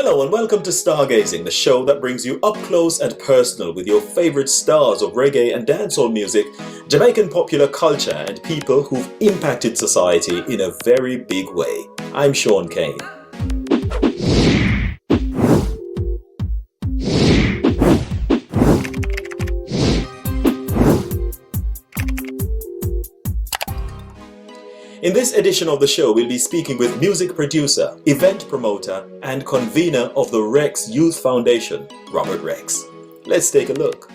Hello and welcome to Stargazing, the show that brings you up close and personal with your favorite stars of reggae and dancehall music, Jamaican popular culture and people who've impacted society in a very big way. I'm Shaun Cain. In this edition of the show, we'll be speaking with music producer, event promoter, and convener of the Rex Youth Foundation, Robert Rex. Let's take a look.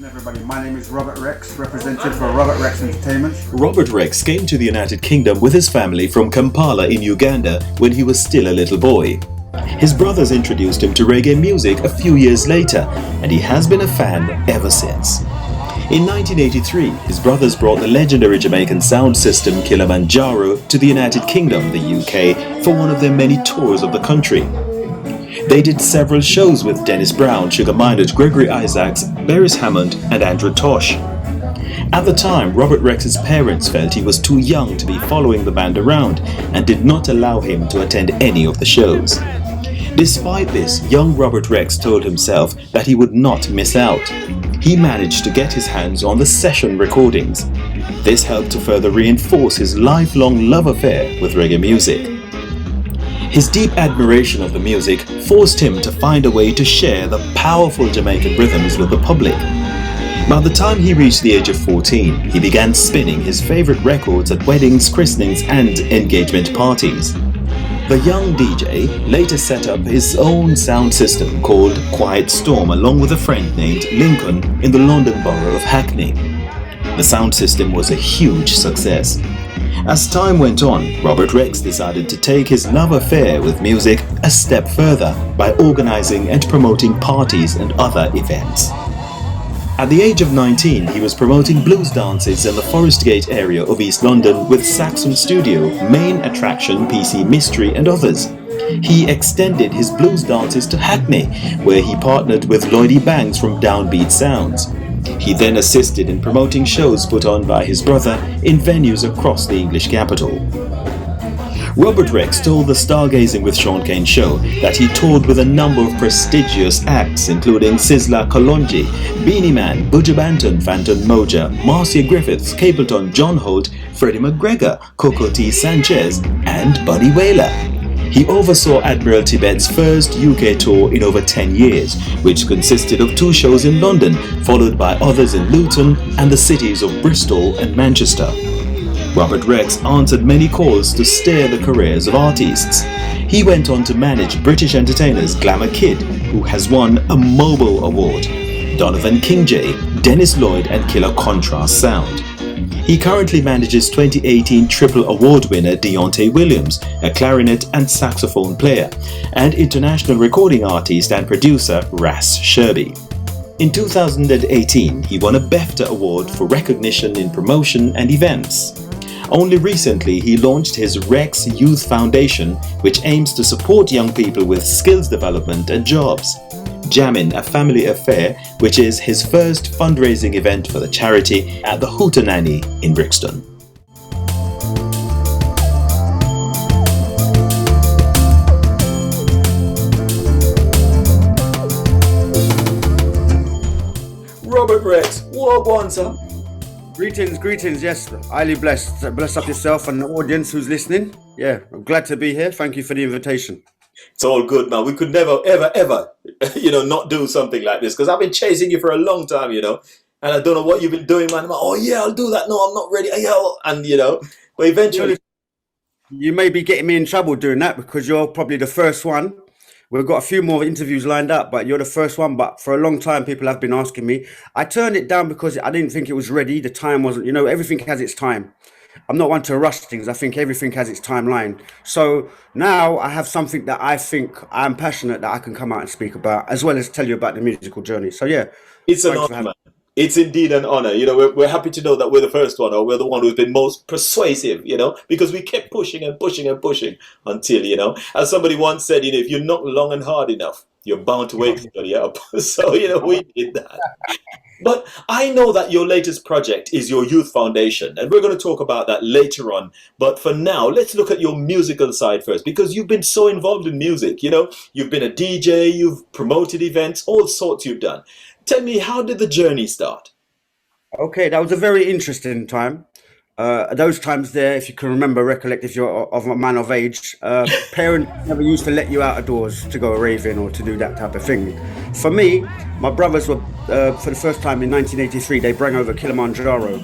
Everybody, my name is Robert Rex, representative for Robert Rex Entertainment. Robert Rex came to the United Kingdom with his family from Kampala in Uganda when he was still a little boy. His brothers introduced him to reggae music a few years later, and he has been a fan ever since. In 1983, his brothers brought the legendary Jamaican sound system Kilimanjaro to the United Kingdom, the UK, for one of their many tours of the country. They did several shows with Dennis Brown, Sugar Minott, Gregory Isaacs, Beres Hammond and Andrew Tosh. At the time, Robert Rex's parents felt he was too young to be following the band around and did not allow him to attend any of the shows. Despite this, young Robert Rex told himself that he would not miss out. He managed to get his hands on the session recordings. This helped to further reinforce his lifelong love affair with reggae music. His deep admiration of the music forced him to find a way to share the powerful Jamaican rhythms with the public. By the time he reached the age of 14, he began spinning his favorite records at weddings, christenings and engagement parties. The young DJ later set up his own sound system called Quiet Storm along with a friend named Lincoln in the London borough of Hackney. The sound system was a huge success. As time went on, Robert Rex decided to take his love affair with music a step further by organising and promoting parties and other events. At the age of 19, he was promoting blues dances in the Forest Gate area of East London with Saxon Studio, main attraction PC Mistri and others. He extended his blues dances to Hackney, where he partnered with Lloydie Banks from Downbeat Sounds. He then assisted in promoting shows put on by his brother in venues across the English capital. Robert Rex told the Stargazing with Shaun Cain Show that he toured with a number of prestigious acts including Sizzla Kalonji, Beanie Man, Buju Banton, Phantom Moja, Marcia Griffiths, Capleton, John Holt, Freddie McGregor, Coco T. Sanchez and Buddy Wailer. He oversaw Admiral Tibet's first UK tour in over 10 years, which consisted of 2 shows in London, followed by others in Luton and the cities of Bristol and Manchester. Robert Rex answered many calls to steer the careers of artists. He went on to manage British entertainers Glamma Kid, who has won a Mobile Award, Donovan Kingjay, Dennis Lloyd and Killer Contrast Sound. He currently manages 2018 Triple Award winner Deontay Williams, a clarinet and saxophone player, and international recording artist and producer Ras Shirby. In 2018, he won a BAFTA Award for recognition in promotion and events. Only recently, he launched his Rex Youth Foundation, which aims to support young people with skills development and jobs. Jammin', a family affair, which is his first fundraising event for the charity at the Hootenanny in Brixton. Robert Rex, what one, sir? Greetings, yes. Highly blessed. Bless up yourself and the audience who's listening. Yeah, I'm glad to be here. Thank you for the invitation. It's all good, man. We could never, ever, not do something like this because I've been chasing you for a long time, and I don't know what you've been doing, man. I'm like, oh yeah, I'll do that. No, I'm not ready. But eventually. You may be getting me in trouble doing that because you're probably the first one. We've got a few more interviews lined up, but you're the first one. But for a long time, people have been asking me. I turned it down because I didn't think it was ready. The time wasn't, everything has its time. I'm not one to rush things. I think everything has its timeline. So now I have something that I think I'm passionate that I can come out and speak about, as well as tell you about the musical journey. So yeah. It's an honor, man. It's indeed an honor. We're happy to know that we're the first one, or we're the one who's been most persuasive, because we kept pushing and pushing and pushing until, as somebody once said, if you're not long and hard enough, You're bound to wake somebody up. So, we did that. But I know that your latest project is your youth foundation, and we're going to talk about that later on. But for now, let's look at your musical side first, because you've been so involved in music. You've been a DJ, you've promoted events, all sorts you've done. Tell me, how did the journey start? Okay, that was a very interesting time. Those times there, if you can remember, recollect, if you're of a man of age, parents never used to let you out of doors to go raving or to do that type of thing. For me, my brothers were, for the first time in 1983, they brought over Kilimanjaro.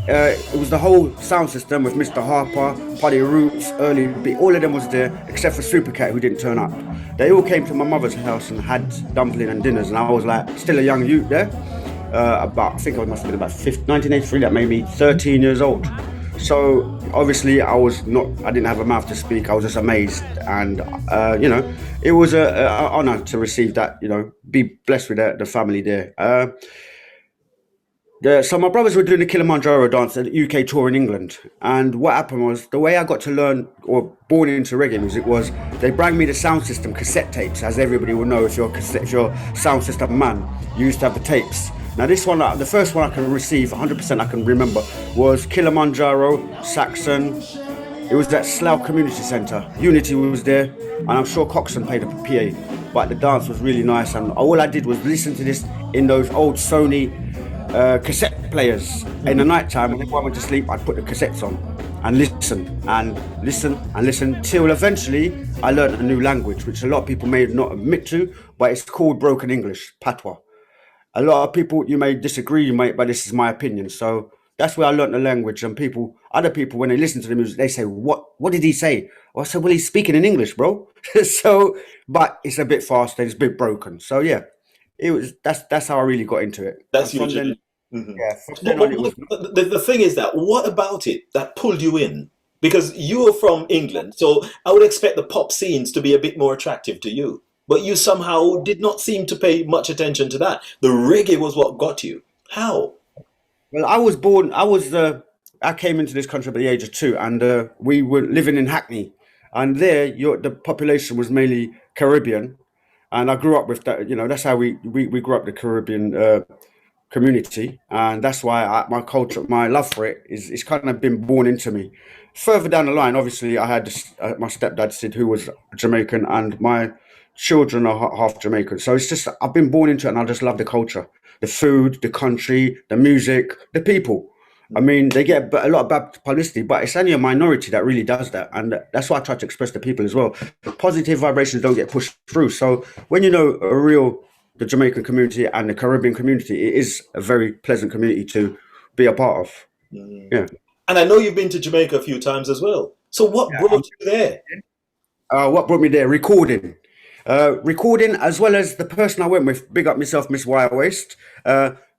It was the whole sound system with Mr. Harper, Paddy Roots, Early Beat, all of them was there, except for Supercat, who didn't turn up. They all came to my mother's house and had dumpling and dinners, and I was like, still a young youth there. I think I must have been about 1983, that made me 13 years old. So obviously I didn't have a mouth to speak. I was just amazed, and it was a honor to receive that. Be blessed with the family there. So my brothers were doing the Kilimanjaro dance at the UK tour in England, and what happened was, the way I got to learn or born into reggae music was, they brought me the sound system cassette tapes. As everybody will know, if you're sound system man, you used to have the tapes. Now this one, the first one I can receive, 100% I can remember, was Kilimanjaro, Saxon. It was at Slough Community Centre. Unity was there, and I'm sure Coxon played a PA. But the dance was really nice, and all I did was listen to this in those old Sony cassette players. In the night time, when everyone went to sleep, I'd put the cassettes on and listen till eventually I learned a new language, which a lot of people may not admit to, but it's called broken English, patois. A lot of people, you may disagree, but this is my opinion. So that's where I learned the language. And other people, when they listen to the music, they say, "What did he say?" Well, I said, "Well, he's speaking in English, bro." But it's a bit faster, it's a bit broken. So yeah, that's how I really got into it. That's And from then, usually. Mhm. yeah, from then on, it was. The thing is that, what about it that pulled you in? Because you are from England, so I would expect the pop scenes to be a bit more attractive to you. But you somehow did not seem to pay much attention to that. The reggae was what got you. How? Well, I came into this country by the age of 2, and we were living in Hackney, and there, the population was mainly Caribbean, and I grew up with that. That's how we grew up, the Caribbean community, and that's why my culture, my love for it is kind of been born into me. Further down the line, obviously, I had my stepdad Sid, who was Jamaican, and my children are half Jamaican. So it's just, I've been born into it, and I just love the culture, the food, the country, the music, the people. I mean, they get a lot of bad publicity, but it's only a minority that really does that, and that's what I try to express to people as well. Positive vibrations don't get pushed through. So when the Jamaican community and the Caribbean community, it is a very pleasant community to be a part of. Yeah. And I know you've been to Jamaica a few times as well. So what Yeah. brought you there? What brought me there? Recording. Recording, as well as the person I went with. Big up myself, Miss Wire Waste.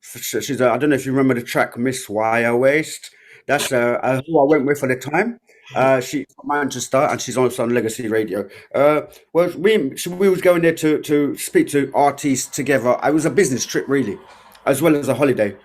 She's I don't know if you remember the track Miss Wire Waste. That's who I went with at the time. She's from Manchester, and she's also on Legacy Radio. Well, we was going there to speak to artists together. It was a business trip, really, as well as a holiday,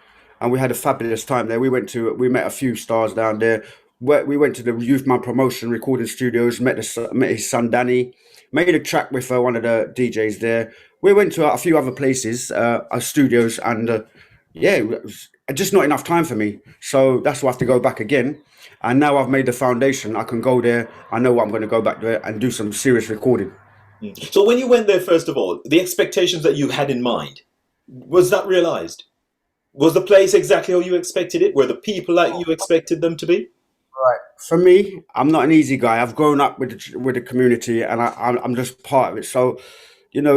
and we had a fabulous time there. We met a few stars down there. We went to the Youth Man Promotion recording studios. Met his son Danny. Made a track with one of the DJs there. We went to a few other places, studios, and yeah, it was just not enough time for me. So that's why I have to go back again. And now I've made the foundation. I can go there. I know I'm going to go back there and do some serious recording. So when you went there, first of all, the expectations that you had in mind, was that realized? Was the place exactly how you expected it? Were the people like you expected them to be? Right. For me, I'm not an easy guy. I've grown up with the community, and I'm just part of it. So,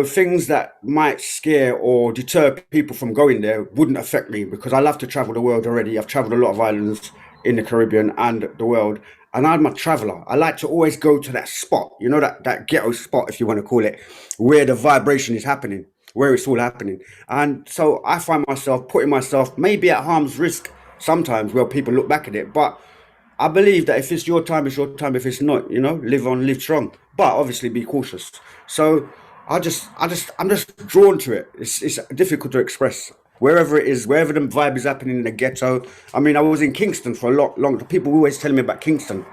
things that might scare or deter people from going there wouldn't affect me, because I love to travel the world already. I've traveled a lot of islands in the Caribbean and the world, and I'm a traveler. I like to always go to that spot, that ghetto spot, if you want to call it, where the vibration is happening, where it's all happening. And so I find myself putting myself maybe at harm's risk sometimes, where people look back at it, but I believe that if it's your time, it's your time. If it's not, live on, live strong. But obviously be cautious. So I'm just drawn to it. It's difficult to express. Wherever it is, wherever the vibe is happening in the ghetto. I mean, I was in Kingston for a long. People were always telling me about Kingston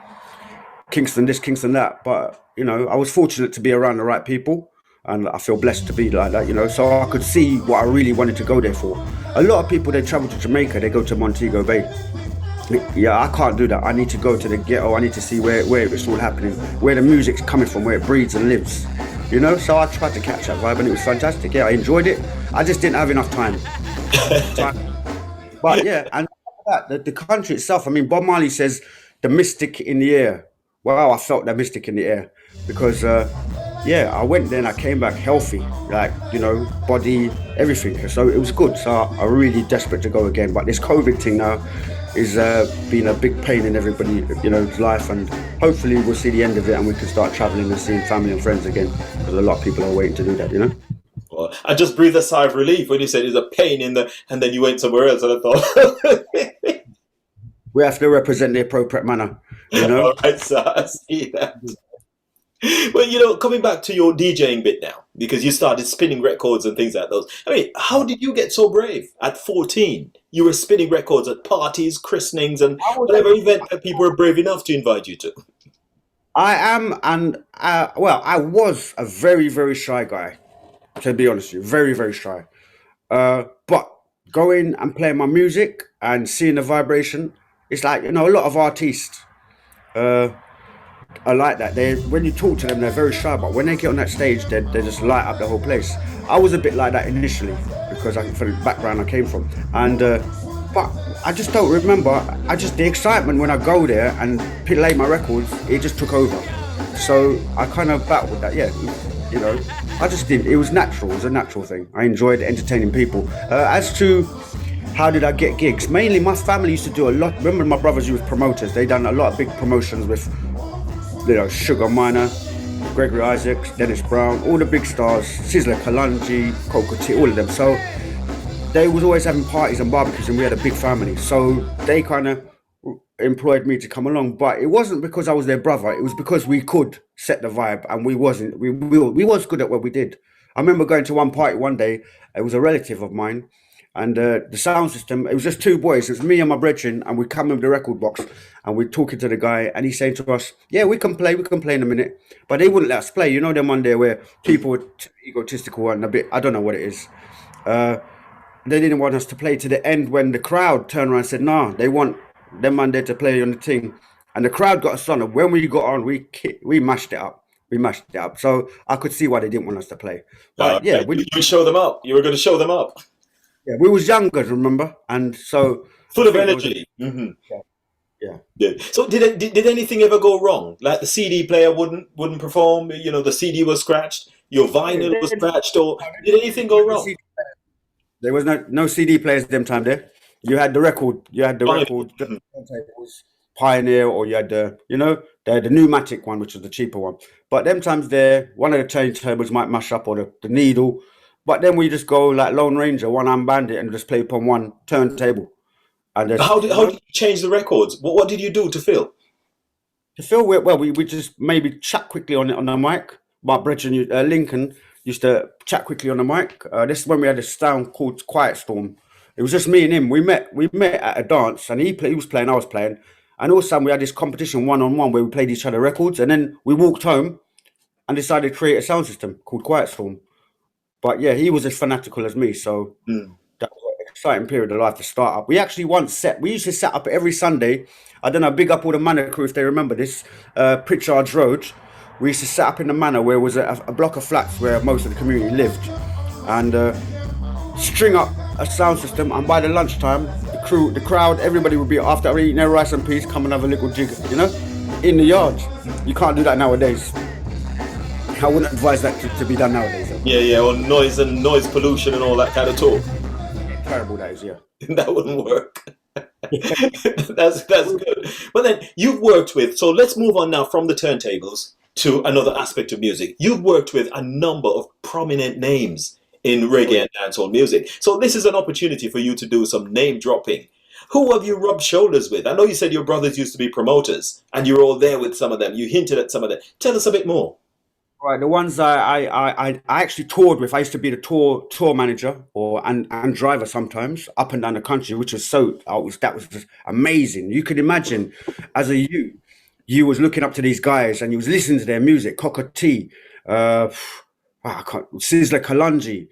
this, Kingston that. But I was fortunate to be around the right people. and I feel blessed to be like that, you know. So I could see what I really wanted to go there for. A lot of people, they travel to Jamaica, they go to Montego Bay. Yeah, I can't do that. I need to go to the ghetto. I need to see where it's all happening, where the music's coming from, where it breathes and lives, you know. So I tried to catch that vibe, and it was fantastic. Yeah, I enjoyed it. I just didn't have enough time. But yeah, and the country itself. I mean, Bob Marley says the mystic in the air. Wow, I felt that mystic in the air because yeah, I went there and I came back healthy, like, you know, body, everything. So it was good. So I'm really desperate to go again. But this COVID thing now is been a big pain in everybody, you know, life, and hopefully we'll see the end of it and we can start traveling and seeing family and friends again, because a lot of people are waiting to do that, you know. Well, I just breathed a sigh of relief when you said there's a pain in the, and then you went somewhere else, and I thought we have to represent the appropriate manner, you know. all right, so I see that. Well, you know, coming back to your DJing bit now, because you started spinning records and things like those. I mean, how did you get so brave at 14? You were spinning records at parties, christenings, and whatever event that people were brave enough to invite you to. I am, and well, I was a very, very shy guy, to be honest with you, very, very shy. But going and playing my music and seeing the vibration, it's like, you know, a lot of artists are like that. They, when you talk to them, they're very shy, but when they get on that stage, they just light up the whole place. I was a bit like that initially because for the background I came from, and but I just don't remember. I just, the excitement when I go there and play my records, it just took over. So I kind of battled with that. Yeah, you know, I just did. It was natural. It was a natural thing. I enjoyed entertaining people. As to how did I get gigs? Mainly my family used to do a lot. Remember my brothers who was promoters. They done a lot of big promotions with, you know, Sugar Minor, Gregory Isaacs, Dennis Brown, all the big stars, Sizzler, Kalonji, Cocoa Tea, all of them. So they was always having parties and barbecues, and we had a big family. So they kind of employed me to come along, but it wasn't because I was their brother. It was because we could set the vibe, and we wasn't. We was good at what we did. I remember going to one party one day. It was a relative of mine, and the sound system, it was just two boys. It was me and my brethren, and we'd come with the record box, and we're talking to the guy, and he's saying to us, yeah, we can play in a minute. But they wouldn't let us play. You know them one day where people were egotistical and a bit, I don't know what it is. They didn't want us to play to the end when the crowd turned around and said, nah, they want them man there to play on the thing. And the crowd got us on, and when we got on, we mashed it up. We mashed it up. So I could see why they didn't want us to play. But yeah, you show them up. You were going to show them up. Yeah, we was younger, remember, and so full of energy. Mm-hmm. Yeah. So did anything ever go wrong? Like the CD player wouldn't perform. You know, the CD was scratched. Your vinyl was scratched, or did anything go wrong? There was no CD players them time there. You had the record. You had the record. The was Pioneer, or you had the, you know, the pneumatic one, which was the cheaper one. But them times there, one of the turntables might mash up, or the needle. But then we just go like Lone Ranger, one-arm bandit, and just play upon one turntable. And how did you change the records? What did you do to fill? To fill, well, we just maybe chat quickly on the mic. My brethren, Lincoln, used to chat quickly on the mic. This is when we had a sound called Quiet Storm. It was just me and him. We met at a dance, and he was playing, I was playing. And all of a sudden we had this competition one-on-one where we played each other records, and then we walked home and decided to create a sound system called Quiet Storm. But yeah, he was as fanatical as me, so that was an exciting period of life to start up. We actually we used to set up every Sunday. I don't know, big up all the Manor crew if they remember this, Pritchard's Road. We used to set up in the Manor where it was a block of flats where most of the community lived, and string up a sound system, and by the lunchtime, the crowd, everybody would be, after eating their rice and peas, come and have a little jig, you know, in the yard. You can't do that nowadays. I wouldn't advise that to be done nowadays. Though. Yeah, or noise and noise pollution and all that kind of talk. Terrible that is, yeah. That wouldn't work. That's good. But then you've worked with, so let's move on now from the turntables to another aspect of music. You've worked with a number of prominent names in reggae and dancehall music. So this is an opportunity for you to do some name dropping. Who have you rubbed shoulders with? I know you said your brothers used to be promoters, and you're all there with some of them. You hinted at some of them. Tell us a bit more. Right, the ones I actually toured with. I used to be the tour manager and driver sometimes up and down the country, which was that was just amazing. You could imagine, as a youth, you was looking up to these guys and you was listening to their music, Cocoa Tea, I can't, Sizzler Kalonji,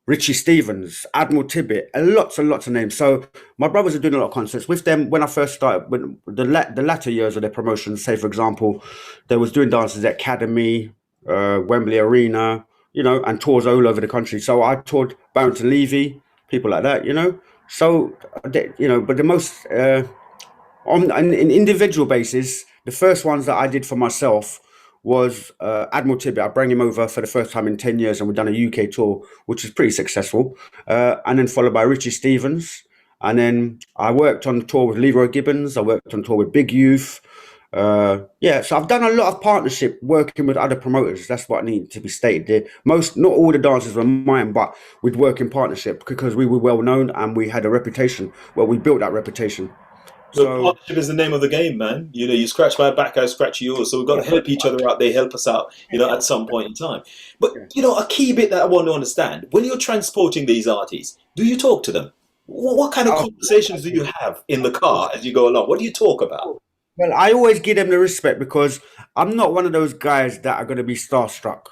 Richie Stevens, Admiral Tibbet, and lots of names. So my brothers are doing a lot of concerts with them. When I first started, when the latter years of their promotions, say for example, they was doing dances at Academy, Wembley Arena, you know, and tours all over the country. So I toured Barrington Levy, people like that, you know. So you know, but the most on an individual basis, the first ones that I did for myself was Admiral Tibbet. I brought him over for the first time in 10 years, and we've done a UK tour, which is pretty successful. And then followed by Richie Stevens. And then I worked on the tour with Leroy Gibbons. I worked on tour with Big Youth. Yeah, so I've done a lot of partnership working with other promoters. That's what needed to be stated there. Not all the dancers were mine, but we'd work in partnership because we were well known and we had a reputation. Well, we built that reputation. So partnership is the name of the game, man. You know, you scratch my back, I scratch yours. So we've got to help each other out. They help us out, you know, at some point in time. But, you know, a key bit that I want to understand, when you're transporting these artists, do you talk to them? What kind of conversations do you have in the car as you go along? What do you talk about? Well, I always give them the respect because I'm not one of those guys that are going to be starstruck.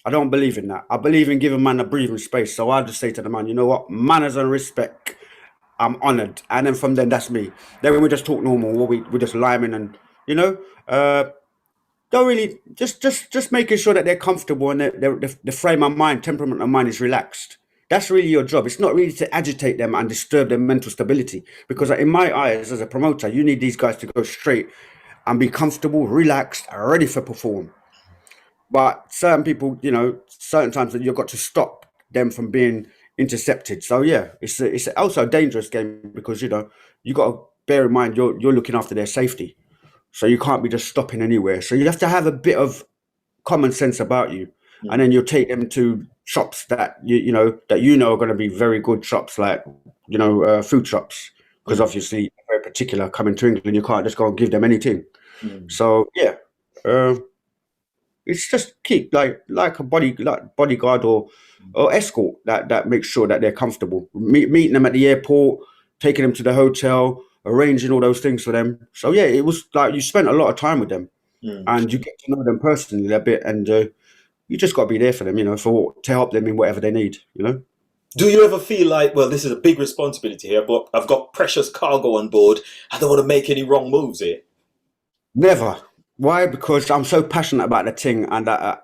I don't believe in that. I believe in giving man a breathing space. So I just say to the man, you know what, manners and respect. I'm honoured, and then from then that's me. Then when we just talk normal, we just liming and you know, don't really just making sure that they're comfortable and the frame of mind, temperament of mind is relaxed. That's really your job. It's not really to agitate them and disturb their mental stability. Because in my eyes, as a promoter, you need these guys to go straight and be comfortable, relaxed, and ready for perform. But certain people, you know, certain times that you've got to stop them from being intercepted. So yeah, it's also a dangerous game because you know you got to bear in mind you're looking after their safety, so you can't be just stopping anywhere. So you have to have a bit of common sense about you, and then you'll take them to shops that you know are going to be very good shops, like you know food shops, because obviously very particular. Coming to England, you can't just go and give them anything. So yeah. It's just keep like a bodyguard or escort that makes sure that they're comfortable. Meeting them at the airport, taking them to the hotel, arranging all those things for them. So yeah, it was like you spent a lot of time with them, and you get to know them personally a bit, and you just got to be there for them, you know, to help them in whatever they need, you know. Do you ever feel like, well, this is a big responsibility here, but I've got precious cargo on board. I don't want to make any wrong moves here? Never. Why? Because I'm so passionate about the thing, and I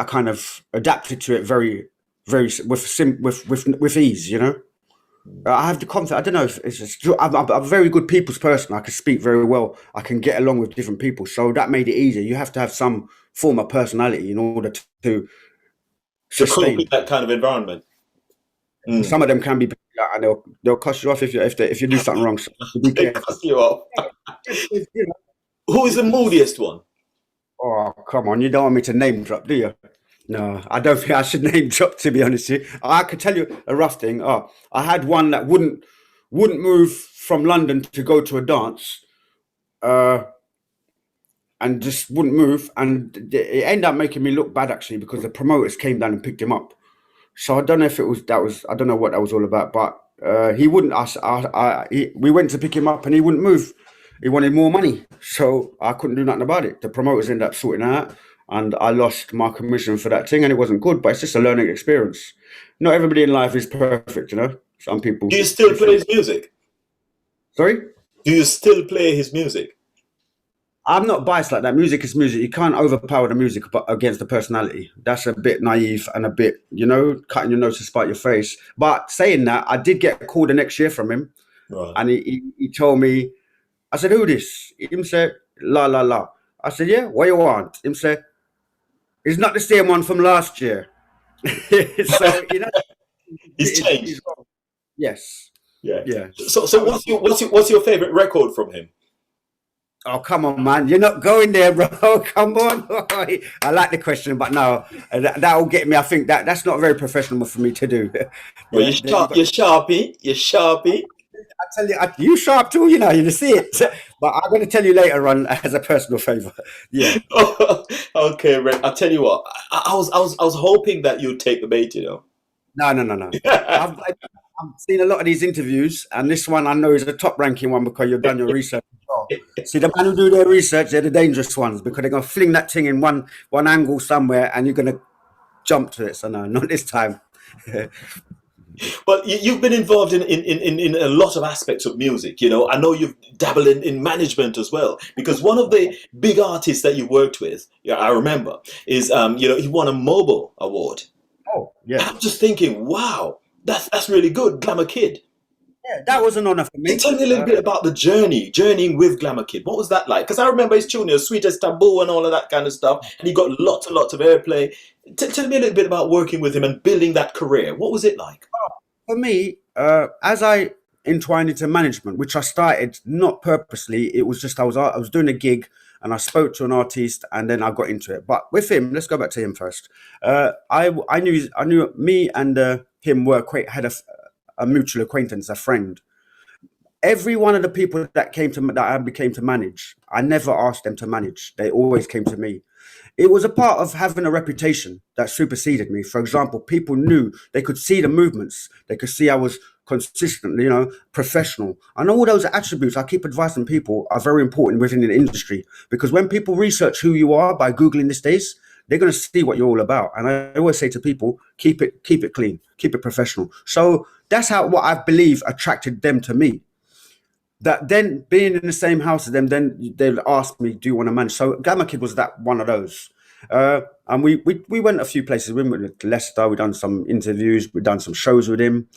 kind of adapted to it very with ease. You know, I have the confidence. I don't know if it's just I'm a very good people's person. I can speak very well. I can get along with different people, so that made it easier. You have to have some form of personality in order to sustain cope with that kind of environment. Some of them can be, and they'll cuss you off if you do something wrong. So they cuss you off. You know. Who is the moodiest one? Oh, come on. You don't want me to name drop, do you? No, I don't think I should name drop, to be honest with you. I could tell you a rough thing. Oh, I had one that wouldn't move from London to go to a dance, and just wouldn't move. And it ended up making me look bad, actually, because the promoters came down and picked him up. So I don't know if I don't know what that was all about, but he wouldn't. We went to pick him up and he wouldn't move. He wanted more money, so I couldn't do nothing about it. The promoters ended up sorting it out, and I lost my commission for that thing, and it wasn't good, but it's just a learning experience. Not everybody in life is perfect, you know? Some people... Do you still play his music? Sorry? Do you still play his music? I'm not biased like that. Music is music. You can't overpower the music against the personality. That's a bit naive and a bit, you know, cutting your nose to spite your face. But saying that, I did get a call the next year from him, right. And he told me, I said, who this? Him said, la, la, la. I said, yeah, what you want? Him said, it's not the same one from last year. So, you know. He's changed. Yes. Yeah. Yeah. So what's your favorite record from him? Oh, come on, man. You're not going there, bro. Come on. I like the question, but no, that'll get me. I think that's not very professional for me to do. Well, you're sharpy. You're sharpy. I tell you, you sharp too, you know, you see it. But I'm going to tell you later on as a personal favour. Yeah. Okay, Red. I'll tell you what. I was hoping that you'd take the bait, you know. No. I've seen a lot of these interviews, and this one I know is a top ranking one because you've done your research as well. See, the man who do their research, they're the dangerous ones because they're going to fling that thing in one angle somewhere, and you're going to jump to it. So no, not this time. But you've been involved in a lot of aspects of music. I know you've dabbled in management as well. Because one of the big artists that you worked with, I remember, is he won a Mobile Award. Oh, yeah. I'm just thinking, wow, that's really good, Glamma Kid. Yeah, that was an honor for me. Tell me a little bit about the journeying with Glamma Kid. What was that like? Because I remember his tune, Sweet as Taboo and all of that kind of stuff. And he got lots and lots of airplay. Tell me a little bit about working with him and building that career. What was it like? For me, as I entwined into management, which I started not purposely, it was just I was doing a gig and I spoke to an artiste and then I got into it. But with him, let's go back to him first. I knew me and him had a mutual acquaintance, a friend. Every one of the people that I became to manage, I never asked them to manage. They always came to me. It was a part of having a reputation that superseded me. For example, people knew, they could see the movements. They could see I was consistent, professional. And all those attributes I keep advising people are very important within the industry, because when people research who you are by Googling these days, they're going to see what you're all about. And I always say to people, keep it clean, keep it professional. So that's what I believe attracted them to me. That then being in the same house as them, then they'll ask me, do you want to manage? So Glamma Kid was that one of those. And we went a few places. We went to Leicester, we done some interviews, we done some shows with him.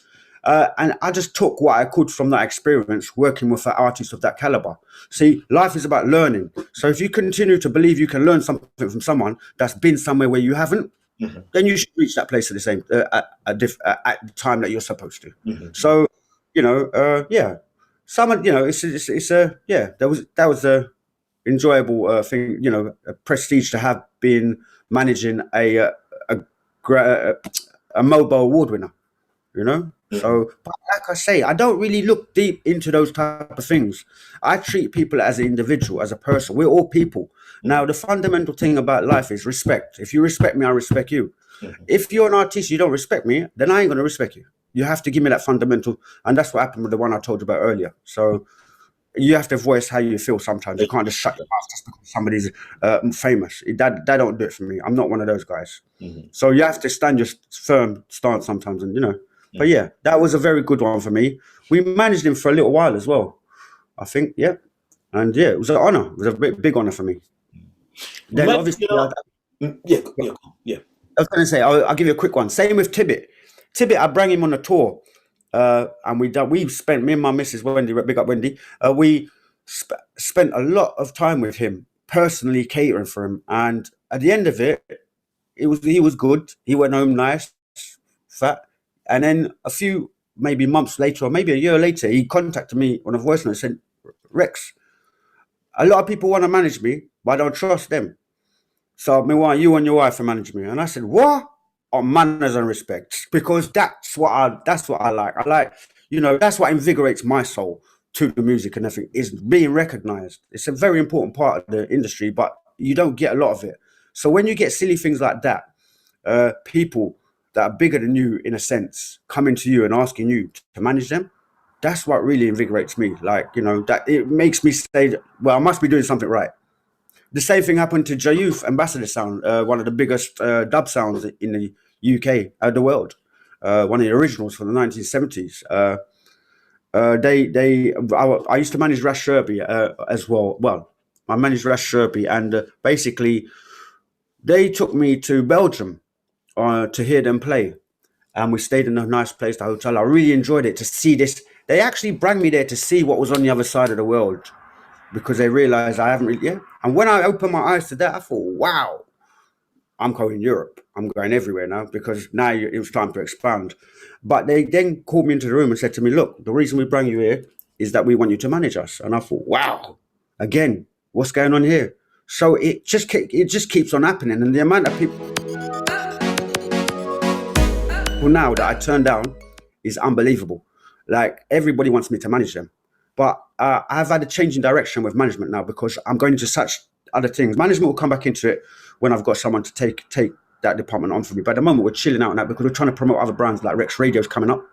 And I just took what I could from that experience working with an artist of that caliber. See, life is about learning. So if you continue to believe you can learn something from someone that's been somewhere where you haven't, then you should reach that place at the same at the time that you're supposed to. So, yeah. Someone, that was a enjoyable thing, a prestige to have been managing a Mobile Award winner, So, but like I say, I don't really look deep into those type of things. I treat people as an individual, as a person. We're all people. Now, the fundamental thing about life is respect. If you respect me, I respect you. If you're an artist, you don't respect me, then I ain't going to respect you. You have to give me that fundamental, and that's what happened with the one I told you about earlier. So you have to voice how you feel sometimes. You can't just shut your mouth just because somebody's famous. That don't do it for me. I'm not one of those guys. So you have to stand your firm stance sometimes, and But yeah, that was a very good one for me. We managed him for a little while as well, I think. Yeah, and yeah, it was an honor. It was a big honor for me. Then obviously, yeah. I was going to say, I'll give you a quick one. Same with Tibbet. Tibbet, I brought him on a tour, and we spent, me and my missus Wendy, big up Wendy, we spent a lot of time with him, personally catering for him. And at the end of it, he was good. He went home nice, fat. And then a few maybe months later, or maybe a year later, he contacted me on a voice note and said, Rex, a lot of people want to manage me, but I don't trust them. So me want you and your wife to manage me. And I said, what? On manners and respect, because that's what I like. I like, that's what invigorates my soul to the music and everything, is being recognized. It's a very important part of the industry, but you don't get a lot of it. So when you get silly things like that, people that are bigger than you in a sense coming to you and asking you to manage them, that's what really invigorates me. Like, that it makes me say, well, I must be doing something right. The same thing happened to Jayouth Ambassador Sound, one of the biggest dub sounds in the UK, the world, one of the originals from the 1970s. I used to manage Ras Shirby as well. Well, I managed Ras Shirby, and basically they took me to Belgium to hear them play, and we stayed in a nice place, the hotel. I really enjoyed it to see this. They actually brought me there to see what was on the other side of the world, because they realized I haven't really, And when I opened my eyes to that, I thought, wow, I'm going Europe. I'm going everywhere now, because now it was time to expand. But they then called me into the room and said to me, look, the reason we bring you here is that we want you to manage us. And I thought, wow, again, what's going on here? So it just keeps on happening. And the amount of people now that I turn down is unbelievable. Like, everybody wants me to manage them. But I've had a change in direction with management now, because I'm going into such other things. Management will come back into it when I've got someone to take that department on for me. But at the moment, we're chilling out now because we're trying to promote other brands, like Rex Radio's coming up.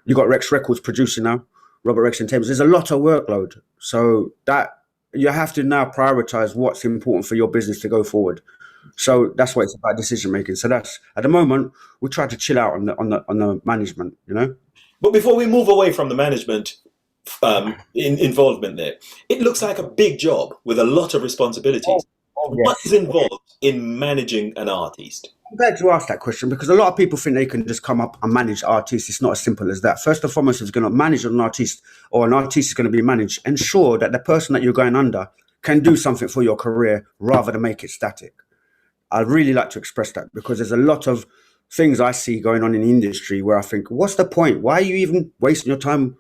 You've got Rex Records producing now, Robert Rex and Thames. There's a lot of workload. So that you have to now prioritize what's important for your business to go forward. So that's what it's about, decision making. So that's, at the moment, we try to chill out on the management, you know. But before we move away from the management involvement there, it looks like a big job with a lot of responsibilities. Oh, What yes. is involved in managing an artist? I'm glad you asked that question, because a lot of people think they can just come up and manage artists. It's not as simple as that. First and foremost, if you're going to manage an artist, or an artist is going to be managed, ensure that the person that you're going under can do something for your career rather than make it static. I'd really like to express that, because there's a lot of things I see going on in the industry where I think, what's the point? Why are you even wasting your time?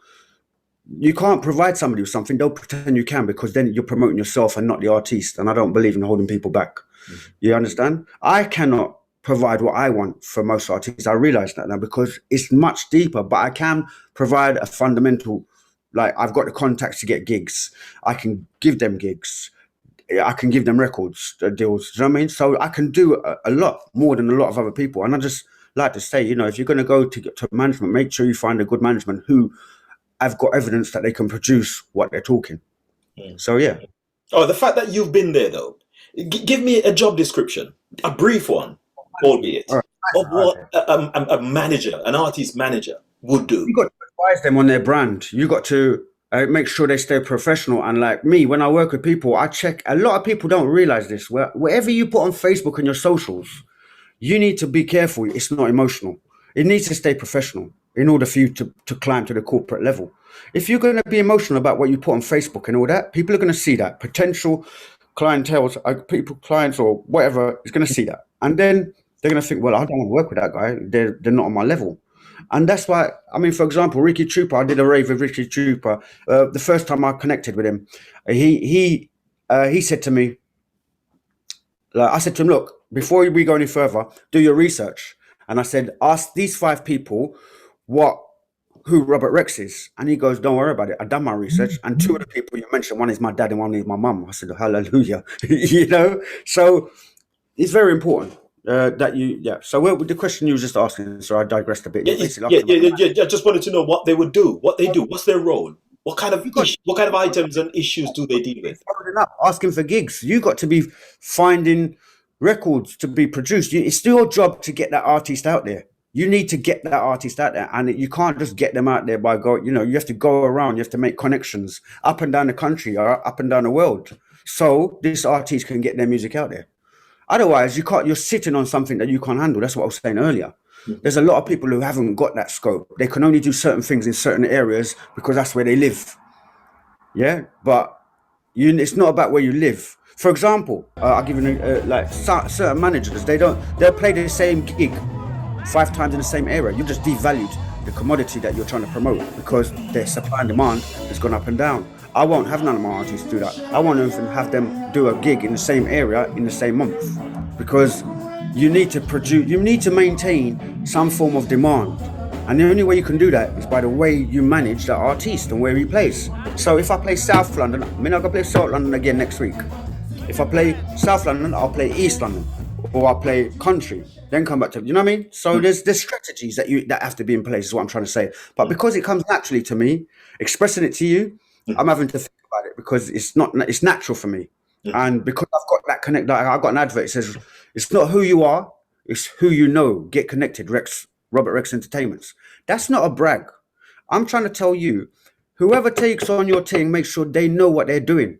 You can't provide somebody with something. Don't pretend you can, because then you're promoting yourself and not the artist. And I don't believe in holding people back. Mm-hmm. You understand? I cannot provide what I want for most artists. I realize that now, because it's much deeper, but I can provide a fundamental, like, I've got the contacts to get gigs. I can give them gigs. I can give them records deals. Do you know what I mean? So I can do a lot more than a lot of other people. And I just like to say, you know, if you're going to go to management, make sure you find a good management who have got evidence that they can produce what they're talking. So, yeah. Oh, the fact that you've been there, though, give me a job description, a brief one, albeit, of what a manager, an artist manager would do. You got to advise them on their brand. You got to make sure they stay professional. And like me, when I work with people, I check. A lot of people don't realize this. Whatever you put on Facebook and your socials, you need to be careful. It's not emotional. It needs to stay professional in order for you to climb to the corporate level. If you're going to be emotional about what you put on Facebook and all that, people are going to see that. Potential clientele, clients or whatever is going to see that. And then they're going to think, well, I don't want to work with that guy. They're not on my level. And that's why, I mean, for example, Ricky Trooper, I did a rave with Ricky Trooper. The first time I connected with him, he said to me, like, I said to him, look, before we go any further, do your research. And I said, ask these 5 people who Robert Rex is. And he goes, don't worry about it. I've done my research. And 2 of the people you mentioned, one is my dad and one is my mum. I said, hallelujah. You know, so it's very important. So the question you were just asking, so I digressed a bit. I just wanted to know what they would do, what they do, what's their role, what kind of items and issues do they deal with? Asking for gigs. You got to be finding records to be produced. It's your job to get that artist out there. You need to get that artist out there, and you can't just get them out there by you have to go around. You have to make connections up and down the country or up and down the world, so this artist can get their music out there. Otherwise, you're sitting on something that you can't handle. That's what I was saying earlier. There's a lot of people who haven't got that scope. They can only do certain things in certain areas because that's where they live. Yeah, but it's not about where you live. For example, I'll give you certain managers. They'll play the same gig 5 times in the same area. You just devalued the commodity that you're trying to promote because their supply and demand has gone up and down. I won't have none of my artists do that. I won't even have them do a gig in the same area in the same month, because you need to maintain some form of demand. And the only way you can do that is by the way you manage that artist and where he plays. So if I play South London, I'm going to play South London again next week. If I play South London, I'll play East London, or I'll play country, then come back to, you know what I mean? So there's strategies that have to be in place, is what I'm trying to say. But because it comes naturally to me, expressing it to you, I'm having to think about it, because it's natural for me. And because I've got that connect, I've got an advert. It says, it's not who you are, it's who you know. Get connected, Robert Rex Entertainments. That's not a brag. I'm trying to tell you, whoever takes on your team, make sure they know what they're doing.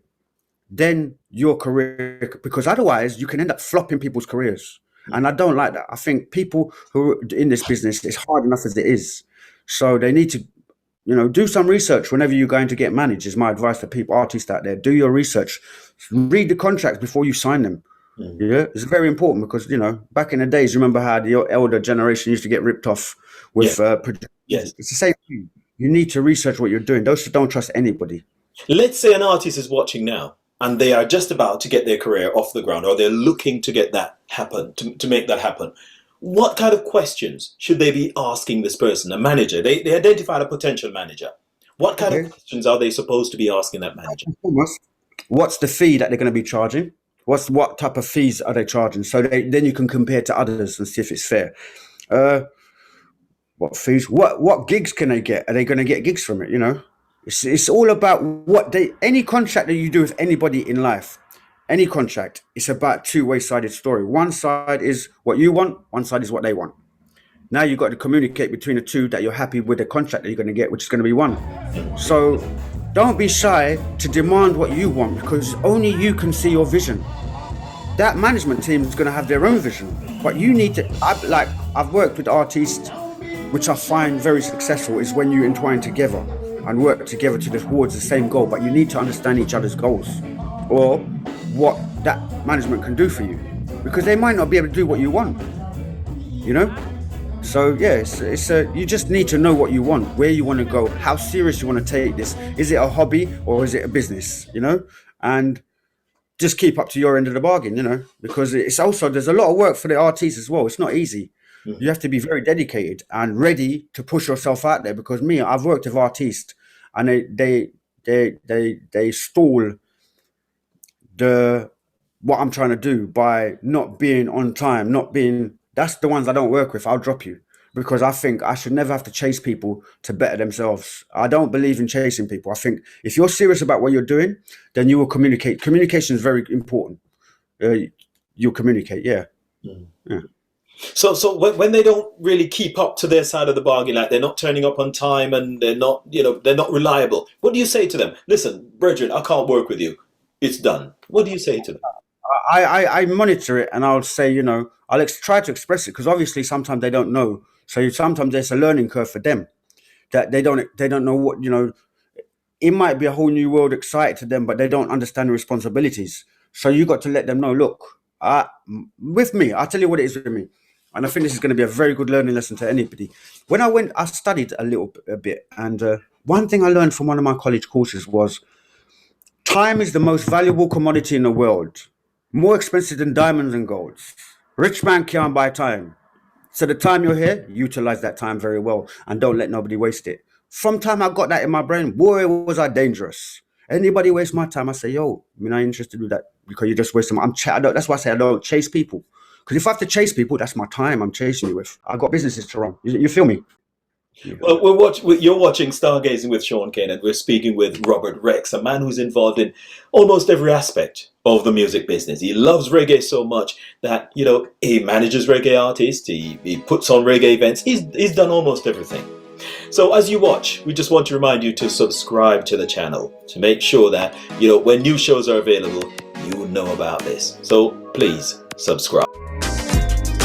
Then your career, because otherwise you can end up flopping people's careers. And I don't like that. I think people who are in this business, it's hard enough as it is. So they need to, do some research whenever you're going to get managed, is my advice to people, artists out there. Do your research. Read the contracts before you sign them. Yeah, it's very important, because, back in the days, remember how the elder generation used to get ripped off with Yes. It's the same thing. You need to research what you're doing. Don't trust anybody. Let's say an artist is watching now and they are just about to get their career off the ground, or they're looking to get that happen, to make that happen. What kind of questions should they be asking this person, a manager? They identified a potential manager. What kind of questions are they supposed to be asking that manager? What's the fee that they're going to be charging? What type of fees are they charging? So then you can compare to others and see if it's fair. What fees? What gigs can they get? Are they going to get gigs from it? It's all about any contract that you do with anybody in life. any contract, it's about two-way sided story. One side is what you want, one side is what they want. Now you've got to communicate between the two that you're happy with the contract that you're going to get, which is going to be one. So don't be shy to demand what you want, because only you can see your vision. That management team is going to have their own vision, but you need to, I've worked with artists, which I find very successful, is when you entwine together and work together towards the same goal, but you need to understand each other's goals or what that management can do for you, because they might not be able to do what you want, you know? So yeah, you just need to know what you want, where you want to go, how serious you want to take this. Is it a hobby or is it a business, you know? And just keep up to your end of the bargain, you know, because it's also, there's a lot of work for the artists as well. It's not easy. Mm-hmm. You have to be very dedicated and ready to push yourself out there, because I've worked with artists and they stall what I'm trying to do by not being on time, that's the ones I don't work with. I'll drop you, because I think I should never have to chase people to better themselves. I don't believe in chasing people. I think if you're serious about what you're doing, then you will communicate. Communication is very important. You'll communicate, yeah. Mm. Yeah. So when they don't really keep up to their side of the bargain, like they're not turning up on time and they're not reliable, what do you say to them? Listen, brethren, I can't work with you. It's done. What do you say to them? I monitor it, and I'll say, I'll try to express it, because obviously sometimes they don't know. So sometimes there's a learning curve for them that they don't know what, it might be a whole new world excited to them, but they don't understand the responsibilities. So you got to let them know, look, with me, I'll tell you what it is with me. And I think this is going to be a very good learning lesson to anybody. When I studied a bit, and one thing I learned from one of my college courses was time is the most valuable commodity in the world, more expensive than diamonds and golds. Rich man can't buy time. So the time you're here, utilize that time very well and don't let nobody waste it. From time I got that in my brain, boy, was I dangerous. Anybody waste my time, I say, yo, I'm not interested in that, because you just waste them. That's why I say I don't chase people. Because if I have to chase people, that's my time I'm chasing you with. I've got businesses to run. You feel me? Yeah. Well, you're watching Stargazing with Shaun Cain, and we're speaking with Robert Rex, a man who's involved in almost every aspect of the music business. He loves reggae so much that, he manages reggae artists, he puts on reggae events, he's done almost everything. So as you watch, we just want to remind you to subscribe to the channel to make sure that, when new shows are available, you know about this. So please subscribe.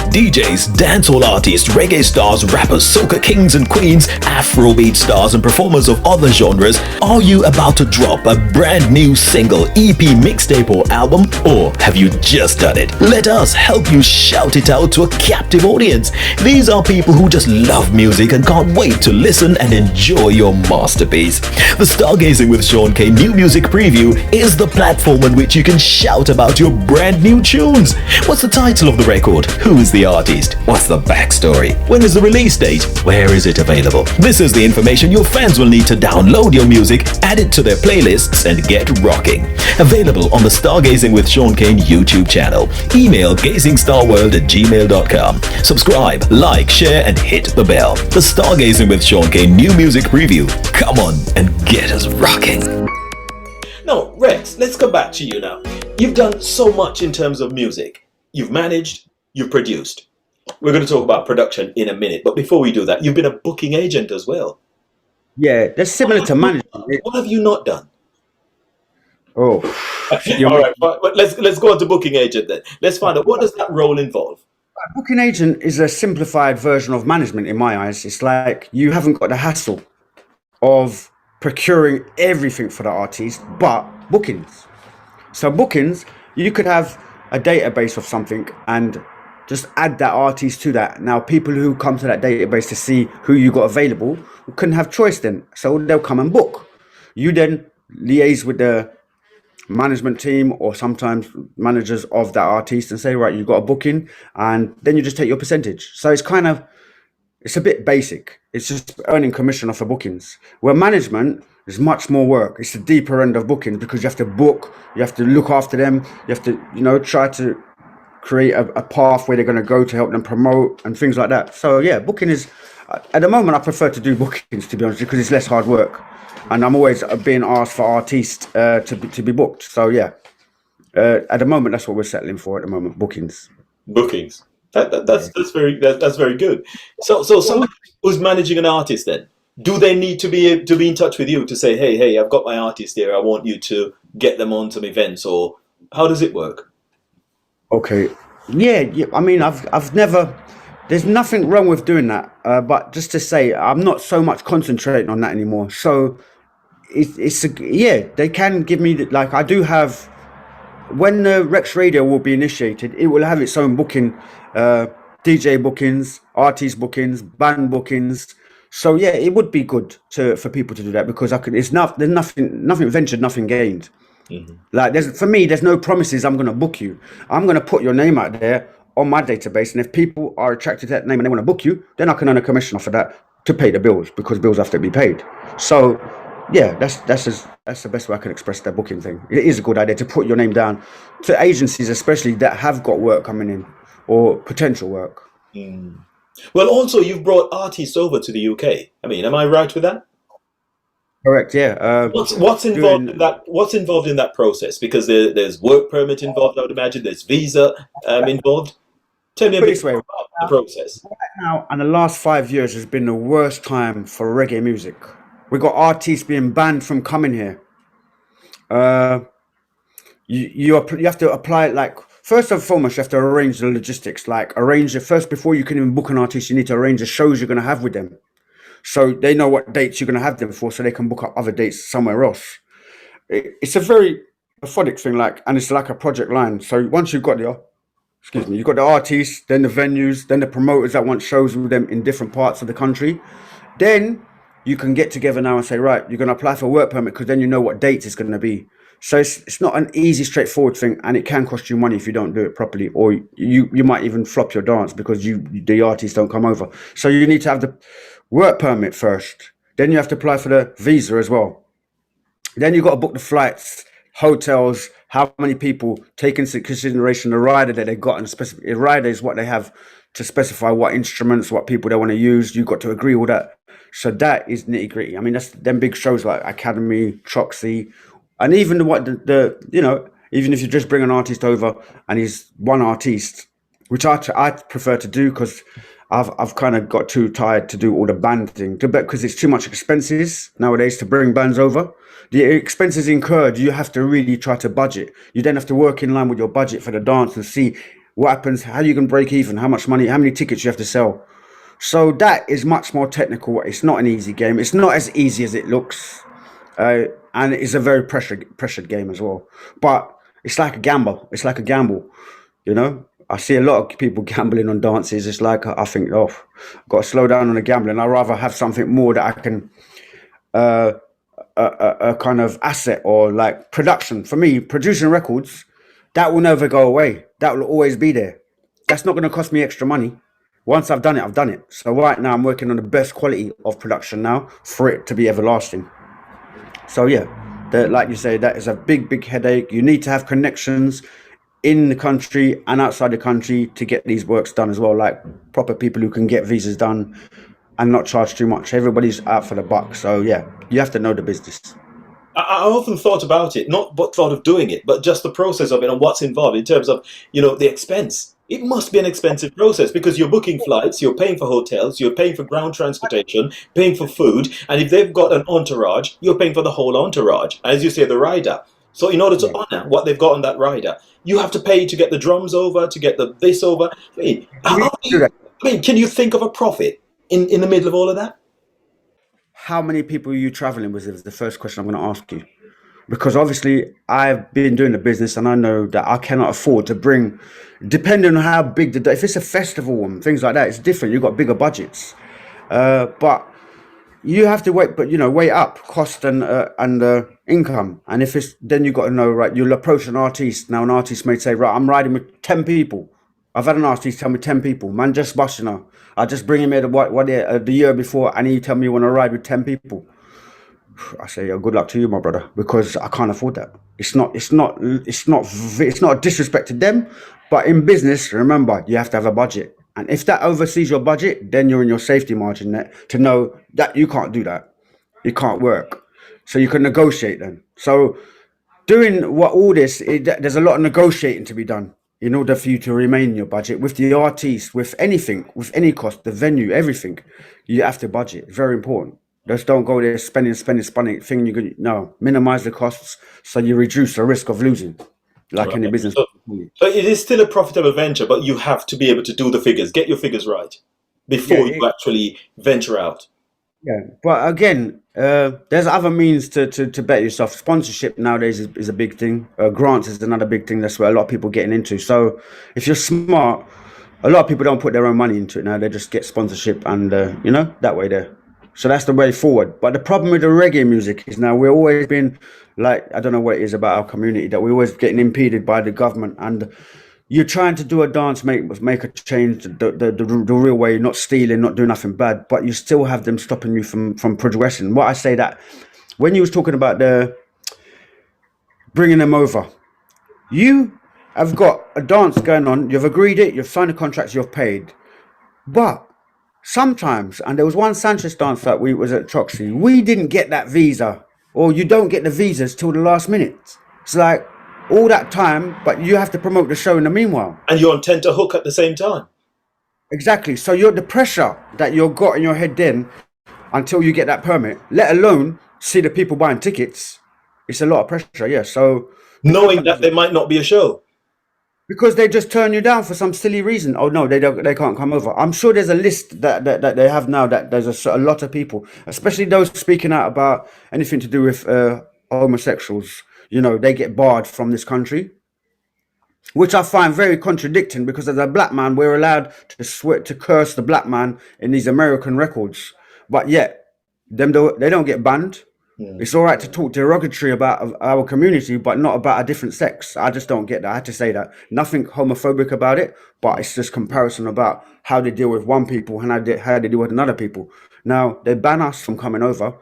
DJs, dancehall artists, reggae stars, rappers, soca kings and queens, Afrobeat stars and performers of other genres, are you about to drop a brand new single, EP, mixtape or album? Or have you just done it? Let us help you shout it out to a captive audience. These are people who just love music and can't wait to listen and enjoy your masterpiece. The Stargazing with Shaun Cain New Music Preview is the platform on which you can shout about your brand new tunes. What's the title of the record? Who is the artist? What's the backstory? When is the release date? Where is it available? This is the information your fans will need to download your music, add it to their playlists, and get rocking. Available on the Stargazing with Shaun Cain YouTube channel. Email gazingstarworld@gmail.com. Subscribe, like, share, and hit the bell. The Stargazing with Shaun Cain New Music Preview. Come on and get us rocking. Now, Rex, let's come back to you now. You've done so much in terms of music. You've managed, you've produced. We're going to talk about production in a minute, but before we do that, you've been a booking agent as well. Yeah, that's similar to management. What have you not done? Oh, all right. But let's go on to booking agent then. Let's find out, what does that role involve? Booking agent is a simplified version of management in my eyes. It's like you haven't got the hassle of procuring everything for the artist, but bookings. So bookings, you could have a database of something and just add that artist to that. Now, people who come to that database to see who you got available couldn't have choice then. So they'll come and book. You then liaise with the management team or sometimes managers of that artist and say, right, you've got a booking, and then you just take your percentage. So it's a bit basic. It's just earning commission off of bookings. Where management is much more work. It's the deeper end of bookings, because you have to book, you have to look after them, you have to, try to create a path where they're going to go to help them promote and things like that. So yeah, booking is, at the moment I prefer to do bookings, to be honest, because it's less hard work. And I'm always being asked for artists to be booked. So yeah. At the moment, that's what we're settling for at the moment, bookings. Bookings. Yeah. That's very good. So somebody who's managing an artist, then do they need to be in touch with you to say, hey, I've got my artist here. I want you to get them on some events, or how does it work? Okay. Yeah, yeah. I mean, I've never. There's nothing wrong with doing that. But just to say, I'm not so much concentrating on that anymore. So yeah, they can give me like I do have. When the Rex Radio will be initiated, it will have its own booking, DJ bookings, artist bookings, band bookings. So yeah, it would be good to for people to do that because I could. It's not there's nothing ventured, nothing gained. Mhm. Like for me, there's no promises. I'm going to book you. I'm going to put your name out there on my database, and if people are attracted to that name and they want to book you, then I can earn a commission off of that to pay the bills because bills have to be paid. So, yeah, that's the best way I can express that booking thing. It is a good idea to put your name down to agencies, especially that have got work coming in or potential work. Mm. Well, also you've brought artists over to the UK. I mean, am I right with that? Correct. Yeah. What's involved in Doing that? What's involved in that process? Because there's work permit involved. I would imagine there's visa involved. Tell me a put it bit this way. more about the process. Now, and the last 5 years has been the worst time for reggae music. We got artists being banned from coming here. Uh, you have to apply it like first and foremost you have to arrange the logistics. Like arrange it first before you can even book an artist. You need to arrange the shows you're going to have with them, so they know what dates you're going to have them for, so they can book up other dates somewhere else. It's a very methodic thing, like, and it's like a project line. So once you've got the excuse me, you've got the artists, then the venues, then the promoters that want shows with them in different parts of the country. Then you can get together now and say, right, you're going to apply for a work permit because then you know what dates it's going to be. So it's not an easy, straightforward thing, and it can cost you money if you don't do it properly, or you might even flop your dance because the artists don't come over. So you need to have the work permit first. Then you have to apply for the visa as well. Then you've got to book the flights, hotels, how many people, take into consideration the rider that they got, and specific a rider is what they have to specify what instruments, what people they want to use. You've got to agree with that. So that is nitty gritty. I mean, that's them big shows like Academy, Troxy, and even what even if you just bring an artist over and he's one artiste, which I prefer to do because I've kind of got too tired to do all the band thing because it's too much expenses nowadays to bring bands over. The expenses incurred, you have to really try to budget. You then have to work in line with your budget for the dance and see what happens, how you can break even, how much money, how many tickets you have to sell. So that is much more technical. It's not an easy game. It's not as easy as it looks, and it's a very pressured game as well. But it's like a gamble. It's like a gamble, you know. I see a lot of people gambling on dances. It's like I think, oh, I've got to slow down on the gambling. I'd rather have something more that I can a kind of asset or like production. For me, producing records, that will never go away. That will always be there. That's not going to cost me extra money. Once I've done it, I've done it. So right now I'm working on the best quality of production now for it to be everlasting. So yeah, like you say, that is a big headache. You need to have connections in the country and outside the country to get these works done as well, like proper people who can get visas done and not charge too much. Everybody's out for the buck. So yeah, you have to know the business. I often thought about it, not but thought of doing it, but just the process of it and what's involved in terms of, the expense. It must be an expensive process because you're booking flights, you're paying for hotels, you're paying for ground transportation, paying for food, and if they've got an entourage, you're paying for the whole entourage. As you say, the rider. So in order to Yeah. honor what they've got on that rider, you have to pay to get the drums over, to get the this over. I mean, You need to do that. can you think of a profit in the middle of all of that? How many people are you traveling with is the first question I'm going to ask you. Because obviously I've been doing the business and I know that I cannot afford to bring, depending on how big if it's a festival and things like that, it's different. You've got bigger budgets. But you have to wait, but weigh up cost and income. And if it's then you got to know, right, you'll approach an artiste. Now an artist may say, right, I'm riding with 10 people. I've had an artist tell me 10 people, man, just busting her. I just bring him here the year before and he tell me you want to ride with 10 people. I say, yo, good luck to you, my brother, because I can't afford that. It's not a disrespect to them, but in business, remember, you have to have a budget. And if that oversees your budget, then you're in your safety margin net to know that you can't do that. It can't work. So you can negotiate then. So doing what all this, there's a lot of negotiating to be done in order for you to remain in your budget with the artiste, with anything, with any cost, the venue, everything. You have to budget. It's very important. Just don't go there spending, thing you could no minimize the costs so you reduce the risk of losing, like any Right. business. So it is still a profitable venture, but you have to be able to do the figures, get your figures right before Yeah, you actually venture out. yeah, but again, there's other means to bet yourself. Sponsorship nowadays is a big thing. Grants is another big thing. That's where a lot of people are getting into. So if you're smart, a lot of people don't put their own money into it now. They just get sponsorship, and that way there. So that's the way forward. But the problem with the reggae music is now we're always been like, I don't know what it is about our community, that we're always getting impeded by the government, and you're trying to do a dance, make a change the real way, not stealing, not doing nothing bad, but you still have them stopping you from progressing. What I say that when you was talking about the bringing them over, you have got a dance going on, you've agreed it, you've signed the contracts, you've paid, but sometimes, and there was one Sanchez dance that we was at Troxy, we didn't get that visa, or you don't get the visas till the last minute. It's like all that time, but you have to promote the show in the meanwhile. And you're on tenterhook at the same time. Exactly. So you're the pressure that you've got in your head then until you get that permit, let alone see the people buying tickets. It's a lot of pressure, yeah. So Knowing that there might not be a show. because they just turn you down for some silly reason. Oh no, they can't come over. I'm sure there's a list that they have now that there's a lot of people, especially those speaking out about anything to do with homosexuals. They get barred from this country, which I find very contradicting, because as a black man, we're allowed to swear, to curse the black man in these American records, but yet they don't get banned. It's all right to talk derogatory about our community, but not about a different sex. I just don't get that. I had to say that. Nothing homophobic about it, but it's just comparison about how they deal with one people and how they deal with another people. Now, they ban us from coming over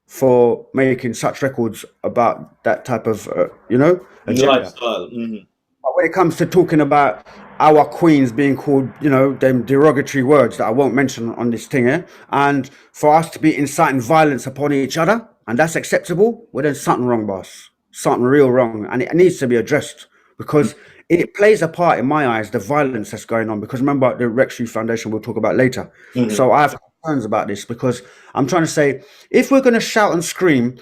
for making such records about that type of, agenda. Lifestyle. But when it comes to talking about our queens being called, them derogatory words that I won't mention on this thing here, and for us to be inciting violence upon each other, and that's acceptable, well, there's something wrong, boss. Something real wrong. And it needs to be addressed, because it plays a part, in my eyes, the violence that's going on. Because remember, the Rex Youth Foundation we'll talk about later. So I have concerns about this, because I'm trying to say, if we're going to shout and scream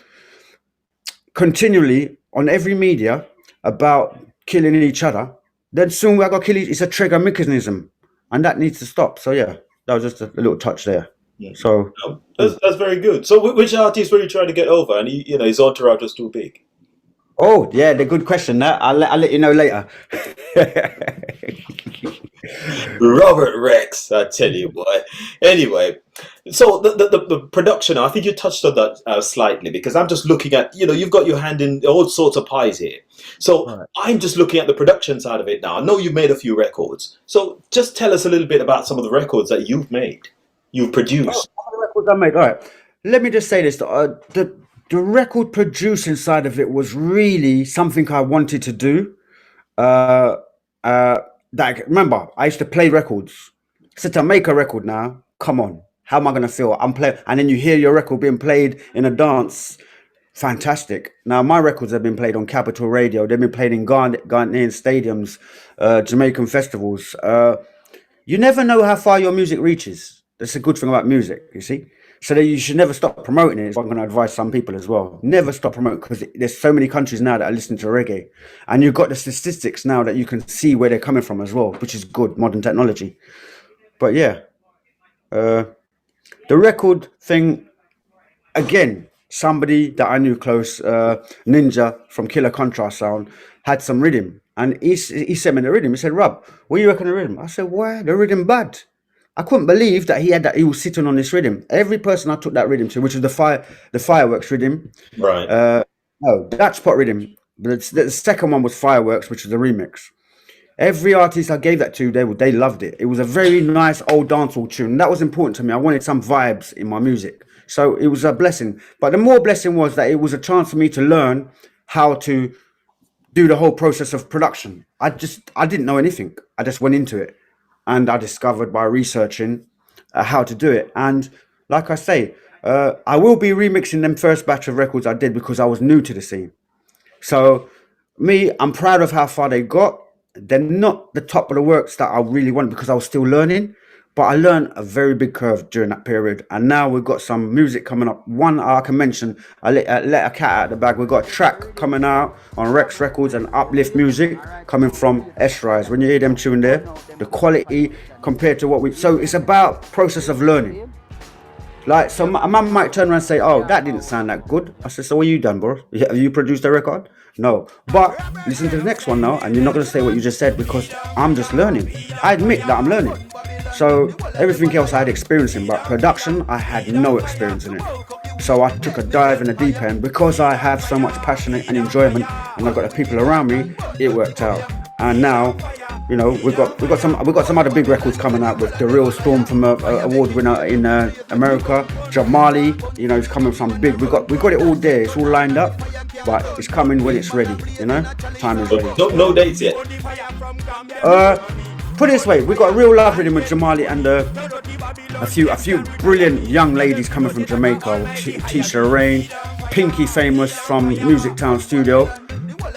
continually on every media about killing each other, then soon we're going to kill each. It's a trigger mechanism, and that needs to stop. So yeah, that was just a little touch there. So that's very good. So which artist were you trying to get over? And his entourage was too big. Oh yeah, the good question. That I'll let you know later. Robert Rex, I tell you what. Anyway, so the production, I think you touched on that slightly, because I'm just looking at, you've got your hand in all sorts of pies here. So right. I'm just looking at the production side of it now. I know you've made a few records. So just tell us a little bit about some of the records that you've made, you've produced. Some of the records I made. All right. Let me just say this. The record producing side of it was really something I wanted to do. Remember, I used to play records. So to make a record now, come on, how am I going to feel? I'm playing, and then you hear your record being played in a dance. Fantastic. Now, my records have been played on Capital Radio. They've been played in Ghanaian stadiums, Jamaican festivals. You never know how far your music reaches. That's a good thing about music, you see. So that you should never stop promoting it. I'm going to advise some people as well. Never stop promoting, because there's so many countries now that are listening to reggae. And you've got the statistics now that you can see where they're coming from as well, which is good, modern technology. But yeah, the record thing, again, somebody that I knew close, Ninja from Killer Contrast Sound, had some rhythm. And he sent me the rhythm. He said, Rob, what do you reckon of the rhythm? I said, why? The rhythm bad. I couldn't believe that he was sitting on this rhythm. Every person I took that rhythm to, which was the fireworks rhythm, right? No, that spot rhythm. But the second one was fireworks, which was the remix. Every artist I gave that to, they loved it. It was a very nice old dancehall tune. That was important to me. I wanted some vibes in my music, so it was a blessing. But the more blessing was that it was a chance for me to learn how to do the whole process of production. I didn't know anything. I just went into it. And I discovered by researching how to do it. And like I say, I will be remixing them first batch of records I did, because I was new to the scene. So me, I'm proud of how far they got. They're not the top of the works that I really want because I was still learning, but I learned a very big curve during that period. And now we've got some music coming up. One I can mention, let a cat out of the bag. We've got a track coming out on Rex Records and Uplift Music coming from S-Rise. When you hear them tune there, the quality compared to what we... So it's about process of learning. Like, so a man might turn around and say, oh, that didn't sound that good. I said, so what you done, bro? Have you produced a record? No. But listen to the next one now, and you're not going to say what you just said because I'm just learning. I admit that I'm learning. So everything else I had experience in, but production, I had no experience in it. So I took a dive in the deep end because I have so much passion and enjoyment, and I've got the people around me. It worked out, and now, you know, we've got some other big records coming out with The Real Storm from a award winner in America. Jamali, you know, is coming from big. We've got it all there. It's all lined up, but it's coming when it's ready. You know, time is ready. No dates yet. Put it this way, we've got a real love rhythm with Jamali and a few brilliant young ladies coming from Jamaica. Tisha Rain, Pinky Famous from Music Town Studio.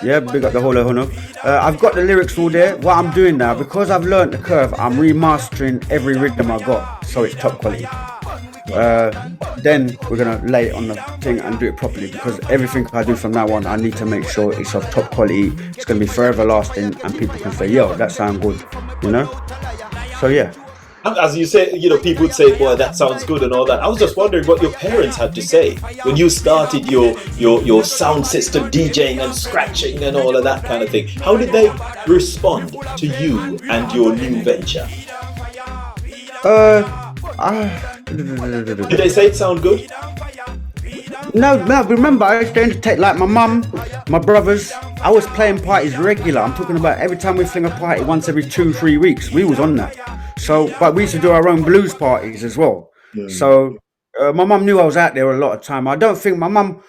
Yeah, big up the whole of Huno. I've got the lyrics all there. What I'm doing now, because I've learned the curve, I'm remastering every rhythm I got, so it's top quality. Then we're gonna lay it on the thing and do it properly, because everything I do from now on, I need to make sure it's of top quality. It's gonna be forever lasting, and people can say, "Yo, that sounds good," you know. So yeah. And as you say, you know, people would say, "Boy, that sounds good," and all that. I was just wondering what your parents had to say when you started your sound system DJing and scratching and all of that kind of thing. How did they respond to you and your new venture? Did they say it sound good? No, remember, I used to entertain, like my mum, my brothers. I was playing parties regular. I'm talking about every time we fling a party once every 2-3 weeks, we was on that. So, but we used to do our own blues parties as well. So my mum knew I was out there a lot of time. I don't think my mum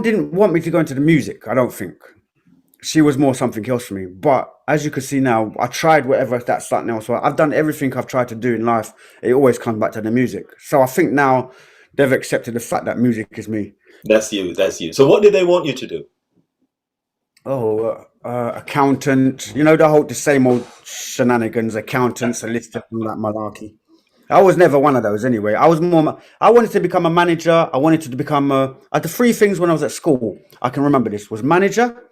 didn't want me to go into the music. I don't think. She was more something else for me. But as you can see now, I tried whatever that's something else. So I've done everything I've tried to do in life. It always comes back to the music. So I think now they've accepted the fact that music is me. That's you. So what did they want you to do? Accountant. You know, the same old shenanigans, accountant, solicitor, all that malarkey. I was never one of those anyway. I wanted to become a manager. I wanted to become the three things when I was at school. I can remember this was manager,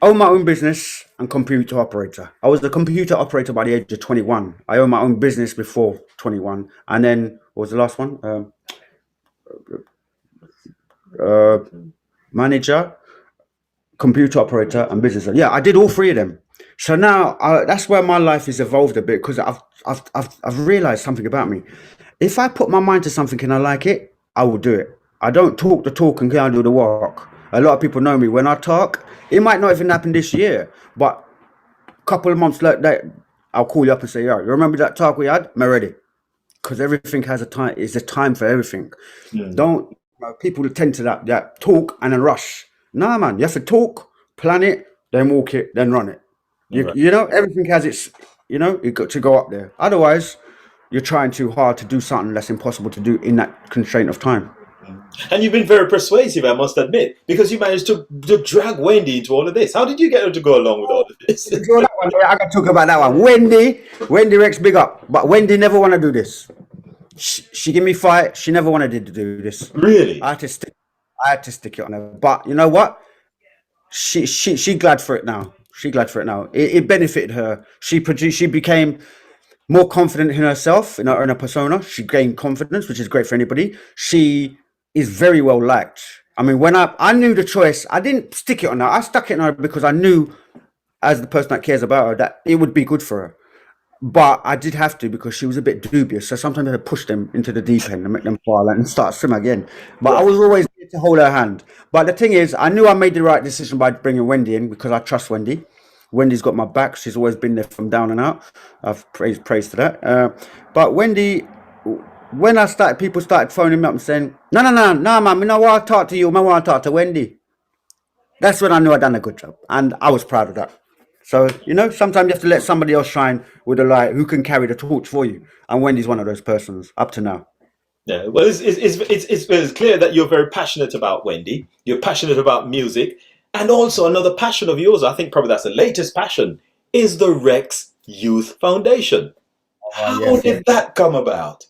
own my own business, and computer operator. I was a computer operator by the age of 21. I owned my own business before 21. And then, what was the last one? Manager, computer operator, and business. Yeah, I did all three of them. So now that's where my life has evolved a bit, because I've realized something about me. If I put my mind to something and I like it, I will do it. I don't talk the talk and can't do the walk. A lot of people know me. When I talk, it might not even happen this year, but a couple of months later, I'll call you up and say, "Yo, you remember that talk we had? I'm ready." Because everything has a time. It's a time for everything. Don't people tend to that talk and then rush. Nah, man, you have to talk, plan it, then walk it, then run it. You know, everything has its. You know, you got to go up there. Otherwise, you're trying too hard to do something that's impossible to do in that constraint of time. And you've been very persuasive, I must admit, because you managed to drag Wendy into all of this. How did you get her to go along with all of this? I got to talk about that one. Wendy Rex, big up. But Wendy never want to do this. She gave me fight. She never wanted to do this. Really? I had to stick it on her. But you know what? She glad for it now. It benefited her. She became more confident in herself, in her persona. She gained confidence, which is great for anybody. She is very well liked. I mean, when I knew the choice, I didn't stick it on her. I stuck it on her because I knew, as the person that cares about her, that it would be good for her. But I did have to, because she was a bit dubious. So sometimes I had to push them into the deep end and make them fall and start swim again. But I was always there to hold her hand. But the thing is, I knew I made the right decision by bringing Wendy in, because I trust Wendy. Wendy's got my back. She's always been there from down and out. I've praise to that. But Wendy, when I started, people started phoning me up and saying, no, man, I don't want to talk to you. I want to talk to Wendy. That's when I knew I'd done a good job. And I was proud of that. So, you know, sometimes you have to let somebody else shine with a light who can carry the torch for you. And Wendy's one of those persons up to now. Yeah, well, it's clear that you're very passionate about Wendy. You're passionate about music, and also another passion of yours. I think probably that's the latest passion is the Rex Youth Foundation. Oh, How yes, yes. did that come about?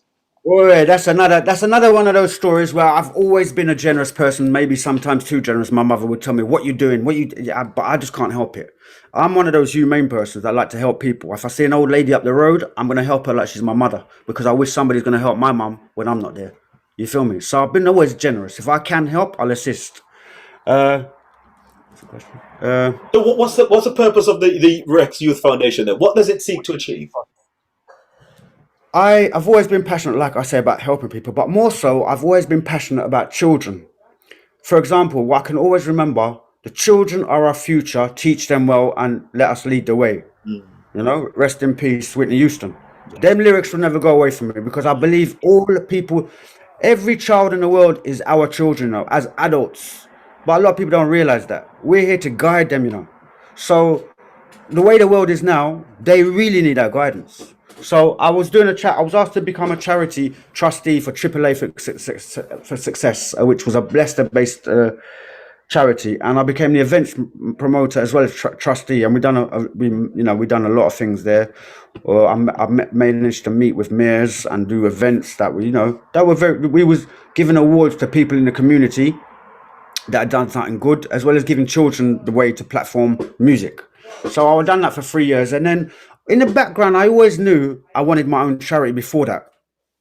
Oh, yeah, that's another one of those stories where I've always been a generous person, maybe sometimes too generous. My mother would tell me, "What you doing? What you?" Yeah, but I just can't help it. I'm one of those humane persons that like to help people. If I see an old lady up the road, I'm gonna help her like she's my mother because I wish somebody's gonna help my mum when I'm not there. You feel me? So I've been always generous. If I can help, I'll assist. Uh, what's the question? So what's the purpose of the Rex Youth Foundation then? What does it seek to achieve? I've always been passionate, like I say, about helping people, but more so, I've always been passionate about children. For example, I can always remember the children are our future, teach them well, and let us lead the way. Rest in peace, Whitney Houston. Them lyrics will never go away from me because I believe all the people, every child in the world is our children, as adults. But a lot of people don't realize that. We're here to guide them. So the way the world is now, they really need our guidance. So I was doing a chat. I was asked to become a charity trustee for AAA for Success, which was a Leicester-based charity, and I became the events promoter as well as trustee. And we done a lot of things there. Managed to meet with mayors and do events that were very. We was giving awards to people in the community that had done something good, as well as giving children the way to platform music. So I done that for 3 years, and then in the background, I always knew I wanted my own charity before that.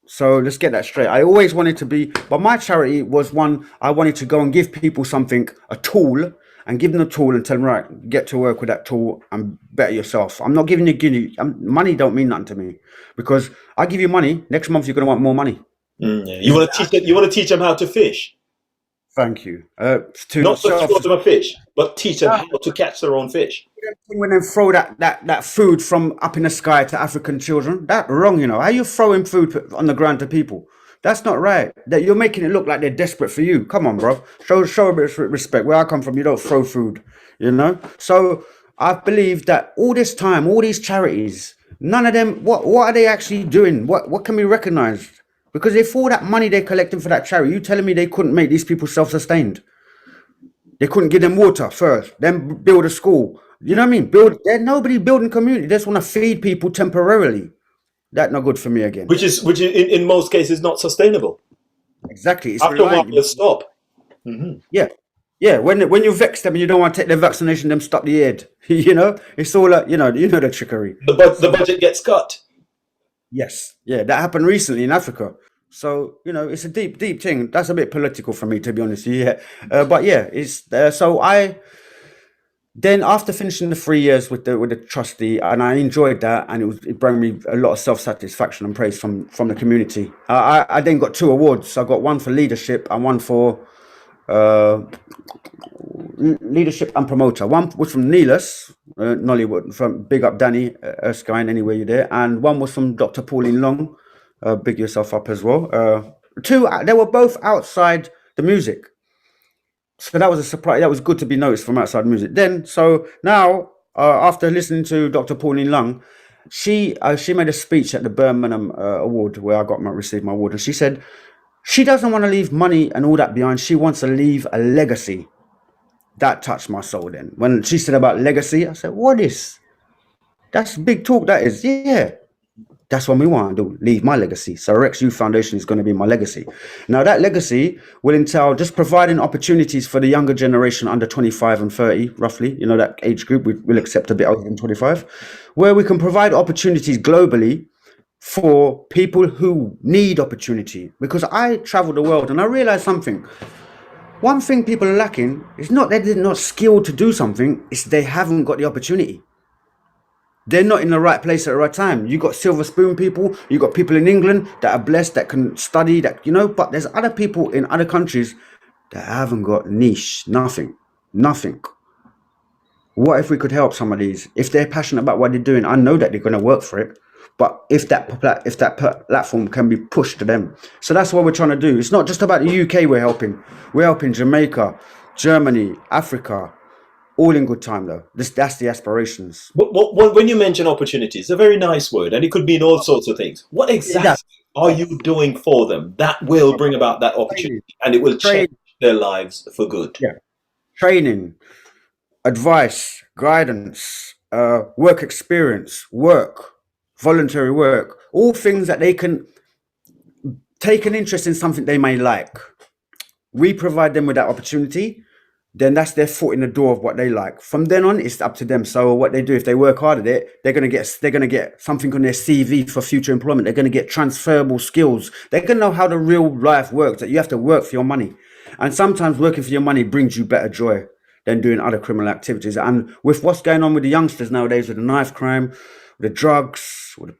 So let's get that straight. I always wanted to be, but my charity was one I wanted to go and give people something, a tool, and give them a tool and tell them, right, get to work with that tool and better yourself. I'm not giving you guinea. Money don't mean nothing to me because I give you money. Next month, you're going to want more money. Yeah. You want to teach them. You want to teach them how to fish. Thank you. Not just throw them a fish, but teach them how to catch their own fish. When they throw that food from up in the sky to African children, that's wrong. How you throwing food on the ground to people? That's not right. That you're making it look like they're desperate for you. Come on, bro. Show a bit of respect. Where I come from, you don't throw food. So I believe that all this time, all these charities, none of them. What are they actually doing? What can be recognised? Because if all that money they're collecting for that charity, you telling me they couldn't make these people self-sustained? They couldn't give them water first, then build a school. You know what I mean? There's nobody building community. They just want to feed people temporarily. That's not good for me again. Which is in most cases not sustainable. Exactly. It's After a while, you stop. Mm-hmm. Yeah. Yeah, when you vex them and you don't want to take their vaccination, them stop the aid. It's all the trickery. The budget gets cut. Yes, yeah, that happened recently in Africa. So it's a deep thing. That's a bit political for me, to be honest. Yeah, but yeah, it's so I. Then after finishing the 3 years with the trustee, and I enjoyed that, and it brought me a lot of self-satisfaction and praise from the community. I then got 2 awards. I got one for leadership and one for leadership and promoter. One was from Neelis, Nollywood, from Big Up Danny Erskine, anywhere you're there, and one was from Dr. Pauline Long. Big yourself up as well. 2, they were both outside the music. So that was a surprise. That was good to be noticed from outside music. Then, so now, after listening to Dr. Pauline Long, she made a speech at the Birmingham Award where I received my award, and she said she doesn't want to leave money and all that behind. She wants to leave a legacy. That touched my soul. Then when she said about legacy, I said, "What is? That's big talk. That is, yeah." That's what we want to do, leave my legacy. So Rex Youth Foundation is going to be my legacy. Now, that legacy will entail just providing opportunities for the younger generation under 25 and 30, roughly, that age group. We'll accept a bit older than 25, where we can provide opportunities globally for people who need opportunity. Because I travel the world and I realize something. One thing people are lacking is not that they're not skilled to do something, it's they haven't got the opportunity. They're not in the right place at the right time. You got silver spoon people. You got people in England that are blessed, that can study, but there's other people in other countries that haven't got niche, nothing. What if we could help some of these? If they're passionate about what they're doing, I know that they're going to work for it. But if that platform can be pushed to them. So that's what we're trying to do. It's not just about the UK we're helping. We're helping Jamaica, Germany, Africa, all in good time, though. That's the aspirations. But when you mention opportunities, it's a very nice word, and it could mean all sorts of things. What exactly? are you doing for them that will bring about that Training, opportunity and it will change training, their lives for good? yeah, training, advice, guidance, work experience, work, voluntary work, all things that they can take an interest in something they may like. We provide them with that opportunity, then that's their foot in the door of what they like. From then on, it's up to them. So what they do, if they work hard at it, they're gonna get something on their CV for future employment. They're gonna get transferable skills. They're gonna know how the real life works. That you have to work for your money, and sometimes working for your money brings you better joy than doing other criminal activities. And with what's going on with the youngsters nowadays, with the knife crime, with the drugs, with,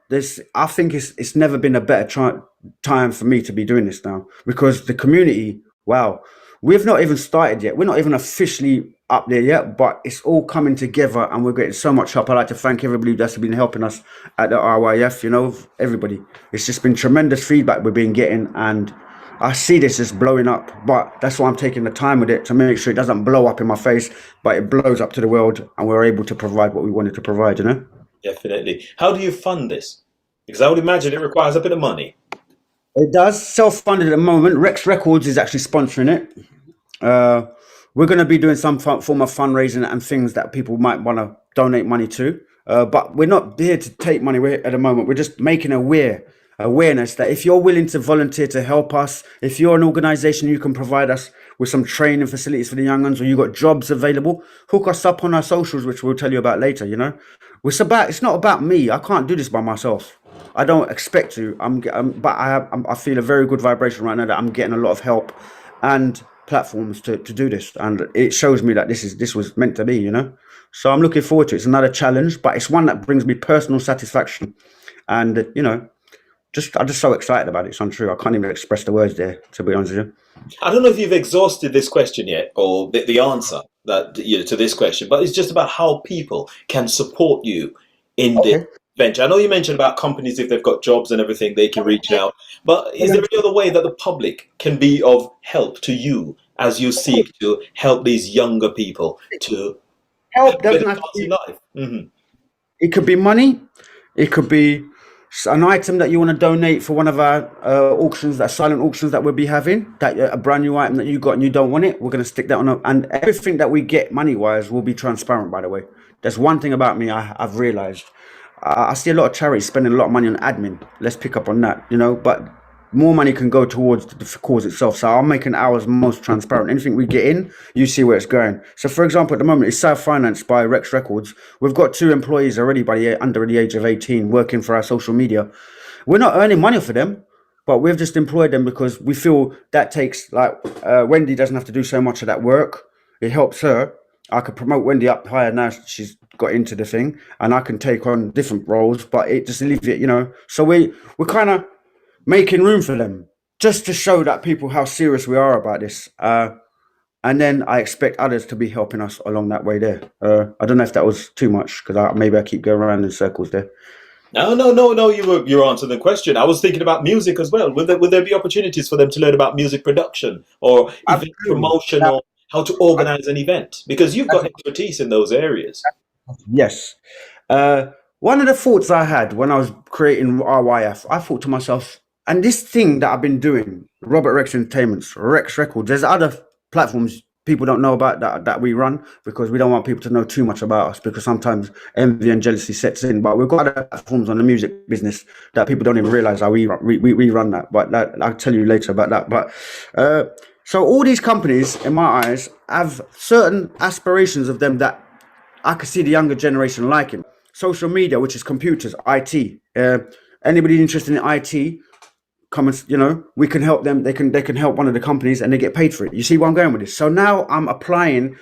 there's. I think it's never been a better time for me to be doing this now, because the community. Wow, we've not even started yet. We're not even officially up there yet, but it's all coming together and we're getting so much help. I'd like to thank everybody that's been helping us at the RYF, everybody. It's just been tremendous feedback we've been getting, and I see this as blowing up, but that's why I'm taking the time with it to make sure it doesn't blow up in my face, but it blows up to the world and we're able to provide what we wanted to provide. Definitely. How do you fund this? Because I would imagine it requires a bit of money. It does. Self-funded at the moment. Rex Records is actually sponsoring it. We're going to be doing some form of fundraising and things that people might want to donate money to. But we're not here to take money at the moment. We're just making awareness that if you're willing to volunteer to help us, if you're an organization, you can provide us with some training facilities for the young ones, or you've got jobs available, hook us up on our socials, which we'll tell you about later. It's not about me. I can't do this by myself. I don't expect to. But I feel a very good vibration right now that I'm getting a lot of help and platforms to do this, and it shows me that this was meant to be. So I'm looking forward to it. It's another challenge, but it's one that brings me personal satisfaction, and I'm just so excited about it. It's untrue. I can't even express the words there, to be honest with you. I don't know if you've exhausted this question yet, or the answer to this question, but it's just about how people can support you in this Okay. venture. I know you mentioned about companies, if they've got jobs and everything, they can reach out. But is there any other way that the public can be of help to you as you seek to help these younger people to Help get a doesn't have to chance in be. life? Mm-hmm. It could be money. It could be an item that you want to donate for one of our auctions, that silent auctions that we'll be having. That a brand new item that you got and you don't want it, we're going to stick that on. And everything that we get money wise will be transparent. By the way, there's one thing about me I've realized. I see a lot of charities spending a lot of money on admin. Let's pick up on that, but more money can go towards the cause itself. So I'm making ours most transparent. Anything we get in, you see where it's going. So for example, at the moment, it's self-financed by Rex Records. We've got 2 employees already under the age of 18 working for our social media. We're not earning money for them, but we've just employed them because we feel that takes, Wendy doesn't have to do so much of that work. It helps her. I could promote Wendy up higher now. She's got into the thing, and I can take on different roles, but it just leaves it. So we're kind of making room for them, just to show that people how serious we are about this. And then I expect others to be helping us along that way there. I don't know if that was too much, because maybe I keep going around in circles there. No. You're answering the question. I was thinking about music as well. Would there be opportunities for them to learn about music production or event Absolutely. promotion, or how to organize an event? Because you've got expertise in those areas. Yes. One of the thoughts I had when I was creating RYF, I thought to myself, and this thing that I've been doing, Robert Rex Entertainments, Rex Records, there's other platforms people don't know about that we run, because we don't want people to know too much about us, because sometimes envy and jealousy sets in. But we've got other platforms on the music business that people don't even realize how we run that. But I'll tell you later about that. But so all these companies, in my eyes, have certain aspirations of them that I could see the younger generation liking. Social media, which is computers, IT. Anybody interested in IT, come and, we can help them. They can help one of the companies and they get paid for it. You see where I'm going with this? So now I'm applying.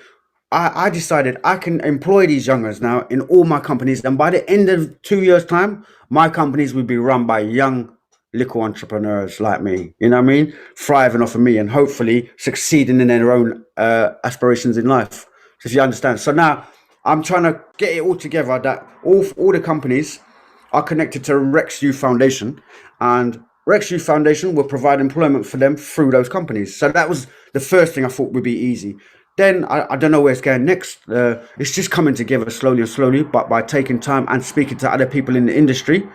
I decided I can employ these youngers now in all my companies. And by the end of 2 years' time, my companies will be run by young little entrepreneurs like me, you know what I mean? Thriving off of me and hopefully succeeding in their own aspirations in life. So if you understand. So now I'm trying to get it all together that all the companies are connected to Rex Youth Foundation, and Rex Youth Foundation will provide employment for them through those companies. So that was the first thing I thought would be easy. Then I don't know where it's going next. It's just coming together slowly, but by taking time and speaking to other people in the industry,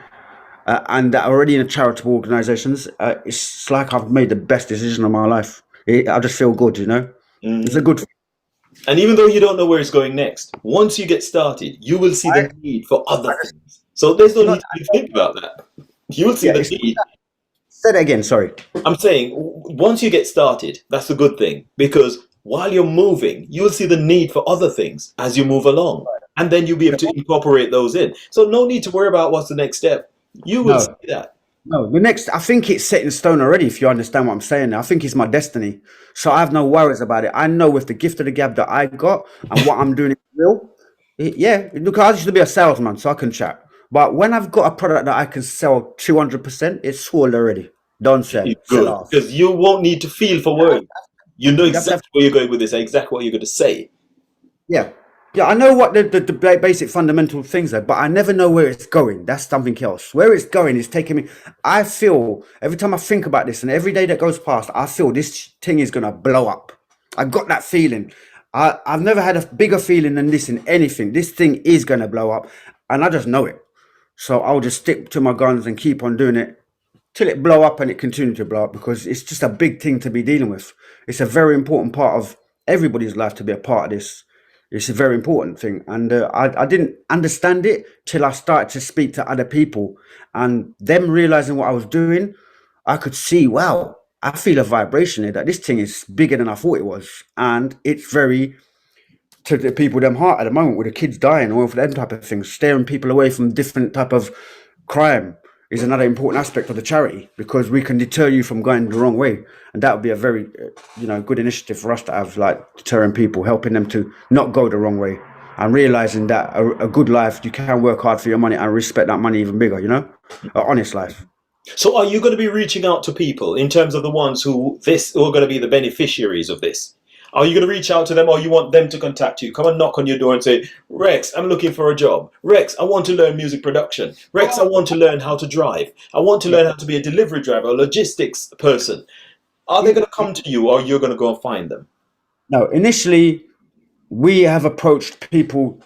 and that are already in charitable organisations, it's like I've made the best decision of my life. I just feel good, you know. It's a Mhm. good. And even though you don't know where it's going next, once you get started, you will see I, the need for other I just, things. So there's no it's not. need to think about that. You will see Yeah, the it's. need. Say that again. Sorry. I'm saying once you get started, that's a good thing because while you're moving, you will see the need for other things as you move along. And then you'll be able to incorporate those in. So no need to worry about what's the next step. You will see No. that. No, the next, I think it's set in stone already, if you understand what I'm saying. I think it's my destiny. So I have no worries about it. I know with the gift of the gab that I got and what I'm doing is real. Yeah, look, I used to be a salesman, so I can chat. But when I've got a product that I can sell 200%, it's sold already. Don't sell, sell Good. off. Because you won't need to feel for words. You know You have to have exactly where you're going with this, exactly what you're going to say. Yeah. Yeah, I know what the basic fundamental things are, but I never know where it's going. That's something else. Where it's going is taking me. I feel every time I think about this, and every day that goes past, I feel this thing is gonna blow up. I got that feeling. I've never had a bigger feeling than this in anything. This thing is gonna blow up, and I just know it. So I'll just stick to my guns and keep on doing it till it blow up and it continue to blow up because it's just a big thing to be dealing with. It's a very important part of everybody's life to be a part of this. It's a very important thing, and I didn't understand it till I started to speak to other people, and them realizing what I was doing, I could see, wow, I feel a vibration here that this thing is bigger than I thought it was, and it's very to the people them heart at the moment with the kids dying or for them type of things, steering people away from different type of crime is another important aspect of the charity because we can deter you from going the wrong way, and that would be a very good initiative for us to have, like deterring people, helping them to not go the wrong way and realizing that a good life you can work hard for your money and respect that money even bigger, an honest life. So are you going to be reaching out to people in terms of the ones who are going to be the beneficiaries of this? Are you going to reach out to them or you want them to contact you? Come and knock on your door and say, Rex, I'm looking for a job. Rex, I want to learn music production. Rex, I want to learn how to drive. I want to Yeah. learn how to be a delivery driver, a logistics person. Are they going to come to you or you're going to go and find them? No, initially we have approached people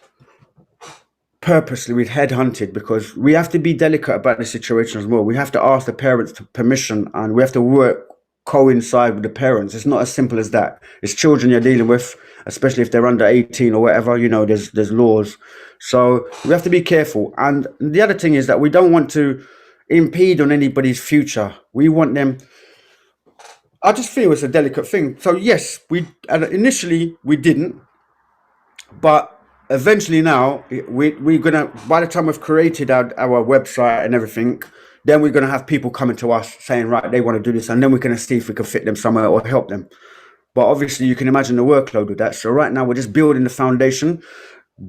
purposely with headhunted because we have to be delicate about the situation as well. We have to ask the parents for permission and we have to work coincide with the parents. It's not as simple as that. It's children you're dealing with, especially if they're under 18 or whatever, there's laws. So we have to be careful. And the other thing is that we don't want to impede on anybody's future. We want them. I just feel it's a delicate thing. So yes, initially we didn't, but eventually now we're gonna, by the time we've created our website and everything, then we're gonna have people coming to us saying, right, they want to do this, and then we're gonna see if we can fit them somewhere or help them. But obviously you can imagine the workload with that. So right now we're just building the foundation,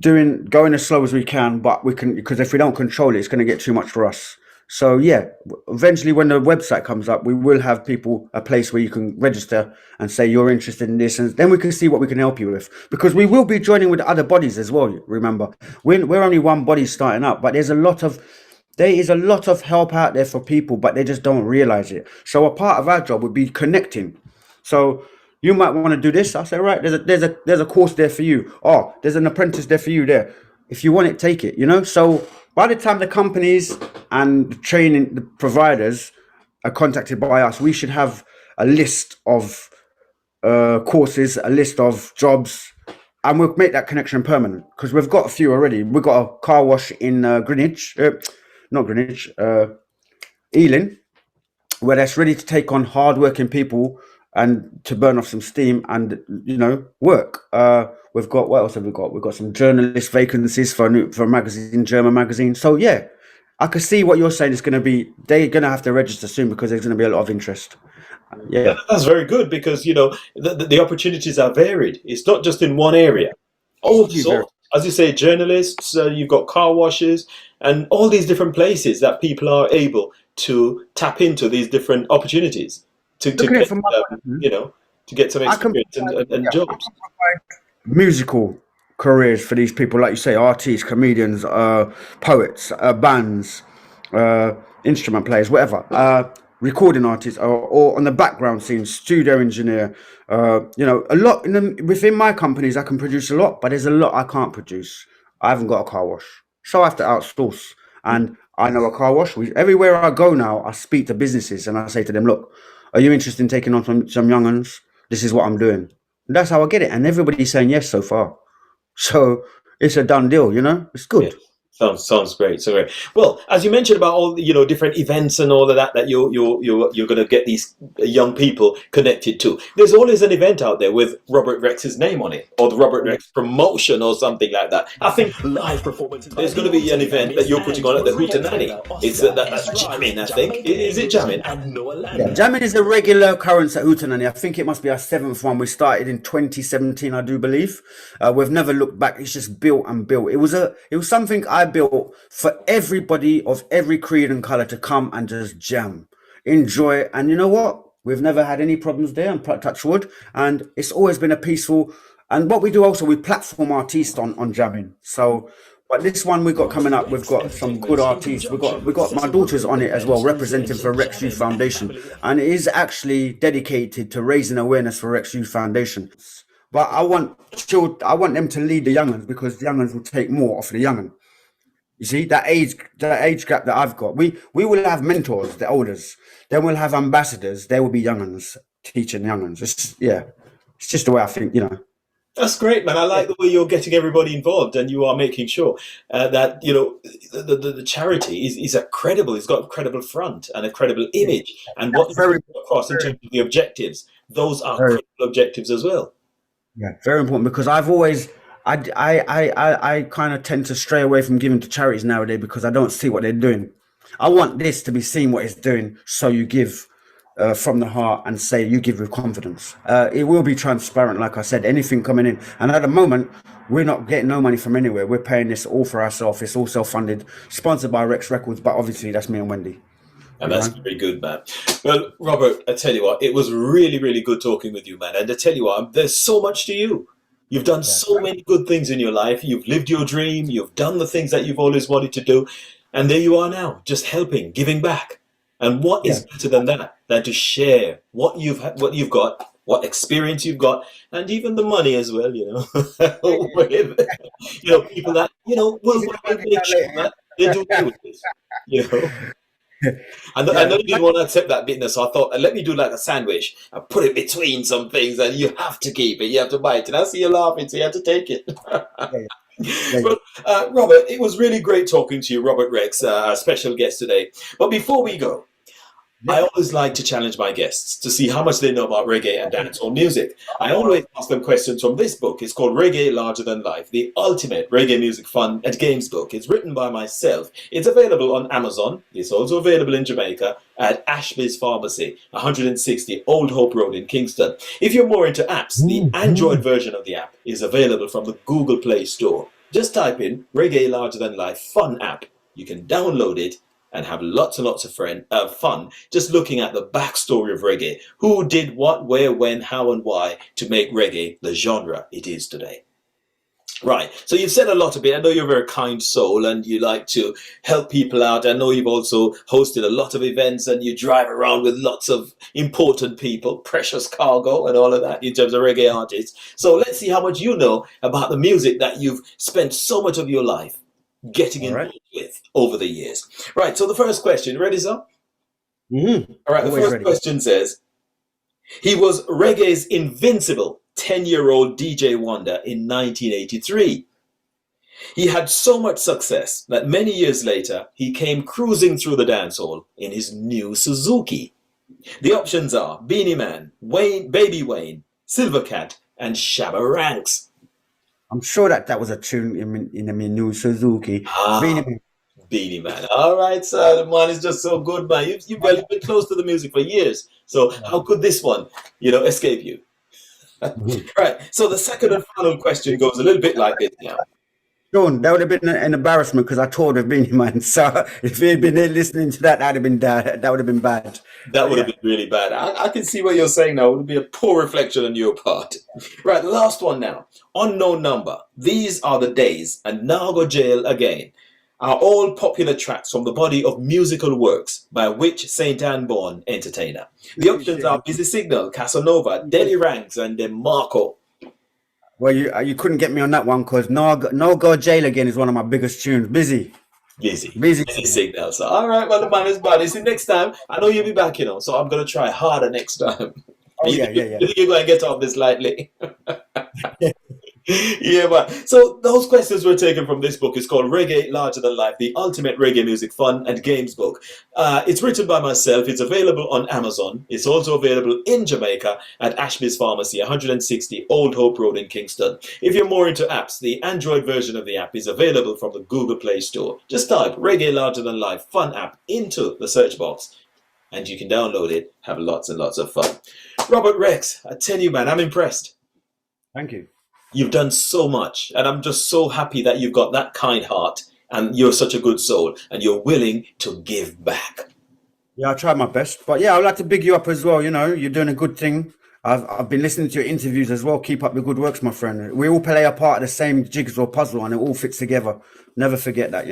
going as slow as we can, but we can, because if we don't control it, it's going to get too much for us. So yeah, eventually when the website comes up, we will have people a place where you can register and say you're interested in this, and then we can see what we can help you with. Because we will be joining with other bodies as well. Remember, we're only one body starting up, but there is a lot of help out there for people, but they just don't realize it. So a part of our job would be connecting. So you might want to do this. I say, right, there's a course there for you. Oh, there's an apprentice there for you there. If you want it, take it, So by the time the companies and the training the providers are contacted by us, we should have a list of courses, a list of jobs, and we'll make that connection permanent because we've got a few already. We've got a car wash in Greenwich, not Greenwich, Ealing, where that's ready to take on hard-working people and to burn off some steam and work. We've got, what else have we got? We've got some journalist vacancies for a magazine, German magazine. So yeah, I can see what you're saying is going to be. They're going to have to register soon because there's going to be a lot of interest. Yeah, That's very good because the opportunities are varied. It's not just in one area. All hugely very. sorts, as you say, journalists. You've got car washes and all these different places that people are able to tap into these different opportunities to Looking at it get from my point of view, to get some I can experience provide, and yeah, jobs. musical careers for these people, like you say, artists, comedians, poets, bands, uh, instrument players, whatever, recording artists, or on the background scene, studio engineer. A lot within my companies, I can produce a lot, but there's a lot I can't produce. I haven't got a car wash, so I have to outsource. And I know a car wash. Everywhere I go now, I speak to businesses and I say to them, look, are you interested in taking on some young uns? This is what I'm doing. And that's how I get it. And everybody's saying yes so far. So it's a done deal, you know? It's Yeah. good. Sounds great. So great. Well, as you mentioned about all different events and all of that you're going to get these young people connected to. There's always an event out there with Robert Rex's name on it, or the Robert Rex promotion, or something like that. I think live performances. There's going to be an event that you're putting on at the Hootenanny. It's that's jamming. I think is it jamming? Yeah, jamming is a regular occurrence at Hootenanny. I think it must be our 7th one. We started in 2017, I do believe. We've never looked back. It's just built and built. It was something I built for everybody of every creed and color to come and just jam, enjoy. And you know what? We've never had any problems there, and touch wood. And it's always been a peaceful. And what we do also, we platform artists on jamming. So, but this one we got coming up, we've got some good artists. We got my daughter's on it as well, representing for Rex Youth Foundation, and it is actually dedicated to raising awareness for Rex Youth Foundation. But I want them to lead the young'uns, because the young'uns will take more off the young'un. You see, that age gap that I've got, we will have mentors, the elders. Then we'll have ambassadors. There will be young'uns teaching young'uns. It's just the way I think, you know. That's great, man. I like the way you're getting everybody involved, and you are making sure that the charity is a credible. It's got a credible front and a credible image, and what you put across in terms of the objectives, those are credible objectives as well. Yeah, very important, because I've always I kind of tend to stray away from giving to charities nowadays, because I don't see what they're doing. I want this to be seen what it's doing, so you give from the heart and say you give with confidence. It will be transparent, like I said, anything coming in. And at the moment, we're not getting no money from anywhere. We're paying this all for ourselves. It's all self-funded, sponsored by Rex Records, but obviously that's me and Wendy. And that's very good, man. Well, Robert, I tell you what, it was really, really good talking with you, man. And I tell you what, there's so much to you. You've done so many good things in your life. You've lived your dream. You've done the things that you've always wanted to do. And there you are now, just helping, giving back. And what is better than that, than to share what you've got, what experience you've got, and even the money as well, with, people that, will make sure that they do this, I know you didn't want to accept that business, so I thought, let me do like a sandwich and put it between some things, and you have to keep it, you have to bite it. I see you laughing, so you have to take it. But, Robert, it was really great talking to you, Robert Rex, our special guest today. But before we go, I always like to challenge my guests to see how much they know about reggae and dancehall music. I always ask them questions from this book. It's called Reggae Larger Than Life, the ultimate reggae music fun and games book. It's written by myself. It's available on Amazon. It's also available in Jamaica at Ashby's Pharmacy, 160 Old Hope Road in Kingston. If you're more into apps, the Android version of the app is available from the Google Play Store. Just type in Reggae Larger Than Life Fun app. You can download it and have lots and lots of fun just looking at the backstory of reggae. Who did what, where, when, how, and why to make reggae the genre it is today. Right, so you've said a lot of it. I know you're a very kind soul and you like to help people out. I know you've also hosted a lot of events and you drive around with lots of important people, precious cargo and all of that in terms of reggae artists. So let's see how much you know about the music that you've spent so much of your life getting involved with over the years. Right, so the first question, ready, sir? Mm-hmm. All right, the first question says, he was reggae's invincible 10-year-old DJ wonder in 1983. He had so much success that many years later, he came cruising through the dancehall in his new Suzuki. The options are Beanie Man, Baby Wayne, Silvercat, and Shabba Ranks. I'm sure that was a tune in the new Suzuki. Beanie Man. All right, sir. The man is just so good, man. You've been close to the music for years. So how could this one, escape you? Right. So the second and final question goes a little bit like this now. Shaun, that would have been an embarrassment because I toured with Beanie Man. So if you'd been there listening to that, that would have been bad. That would have been really bad. I can see what you're saying now. It would be a poor reflection on your part. Right, the last one now. Unknown Number. These Are the Days and Now Go Jail Again are all popular tracks from the body of musical works by which St. Anne born entertainer. The options are Busy Signal, Casanova, Deli Ranks, and Marco. Well, you couldn't get me on that one because No Go Jail Again is one of my biggest tunes. Busy. Busy. signal. So, all right, well, the man is bad. See, next time, I know you'll be back, so I'm going to try harder next time. Oh, yeah. You think you're going to get off this lightly? Yeah, man. So those questions were taken from this book. It's called Reggae Larger Than Life, the ultimate reggae music fun and games book. It's written by myself. It's available on Amazon. It's also available in Jamaica at Ashby's Pharmacy, 160 Old Hope Road in Kingston. If you're more into apps, the Android version of the app is available from the Google Play Store. Just type Reggae Larger Than Life fun app into the search box and you can download it. Have lots and lots of fun. Robert Rex, I tell you, man, I'm impressed. Thank you. You've done so much, and I'm just so happy that you've got that kind heart, and you're such a good soul, and you're willing to give back. Yeah, I try my best, but yeah, I'd like to big you up as well. You're doing a good thing. I've been listening to your interviews as well. Keep up the good works, my friend. We all play a part of the same jigsaw puzzle, and it all fits together. Never forget that,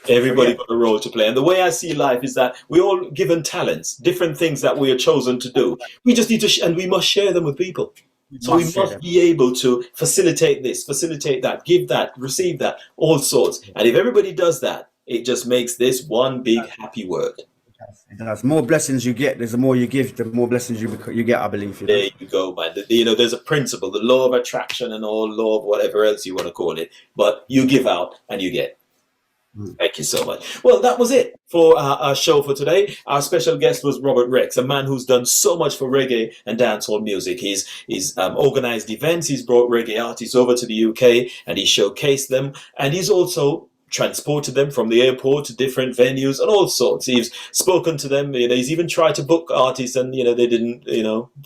Everybody got a role to play, and the way I see life is that we're all given talents, different things that we are chosen to do. We just need to, and we must share them with people. So we must be able to facilitate this, facilitate that, give that, receive that, all sorts. And if everybody does that, it just makes this one big happy world. It does. More blessings you get, the more you give, the more blessings you get, I believe. There you go, man. There's a principle, the law of attraction and all law of whatever else you want to call it. But you give out and you get. Thank you so much. Well, that was it for our show for today. Our special guest was Robert Rex, a man who's done so much for reggae and dancehall music. He's organized events. He's brought reggae artists over to the UK and he showcased them. And he's also transported them from the airport to different venues and all sorts. He's spoken to them. He's even tried to book artists and, they didn't,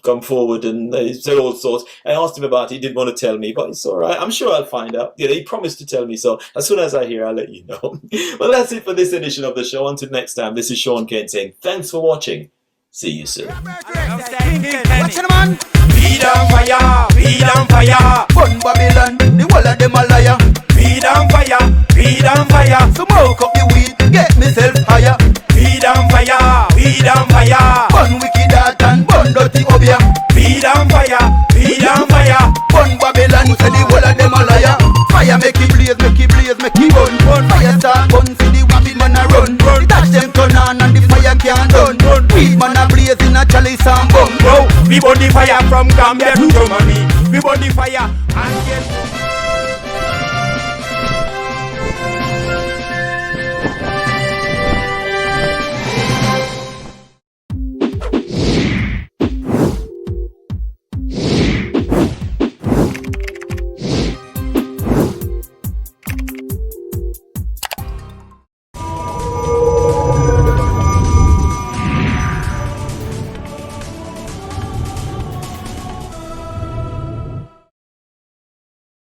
come forward and he said all sorts. I asked him about it. He didn't want to tell me, but it's all right. I'm sure I'll find out. He promised to tell me. So as soon as I hear, I'll let you know. Well, that's it for this edition of the show. Until next time, this is Shaun Cain saying thanks for watching. See you soon. Watch it, man. Feed on fire, burn Babylon, the whole of them a liar. Feed on fire, smoke up the weed, get myself higher. Feed on fire, burn wicked heart and burn dirty obium. Feed on fire, burn Babylon, say the whole of them a liar. Fire make it blaze, make it burn. Fire start burn, see the Babylon a run. The dash them turn on and the fire can't done. Weed man a blaze in a chalice and bum. We burn the fire from Gambia to Germany. We burn the fire and get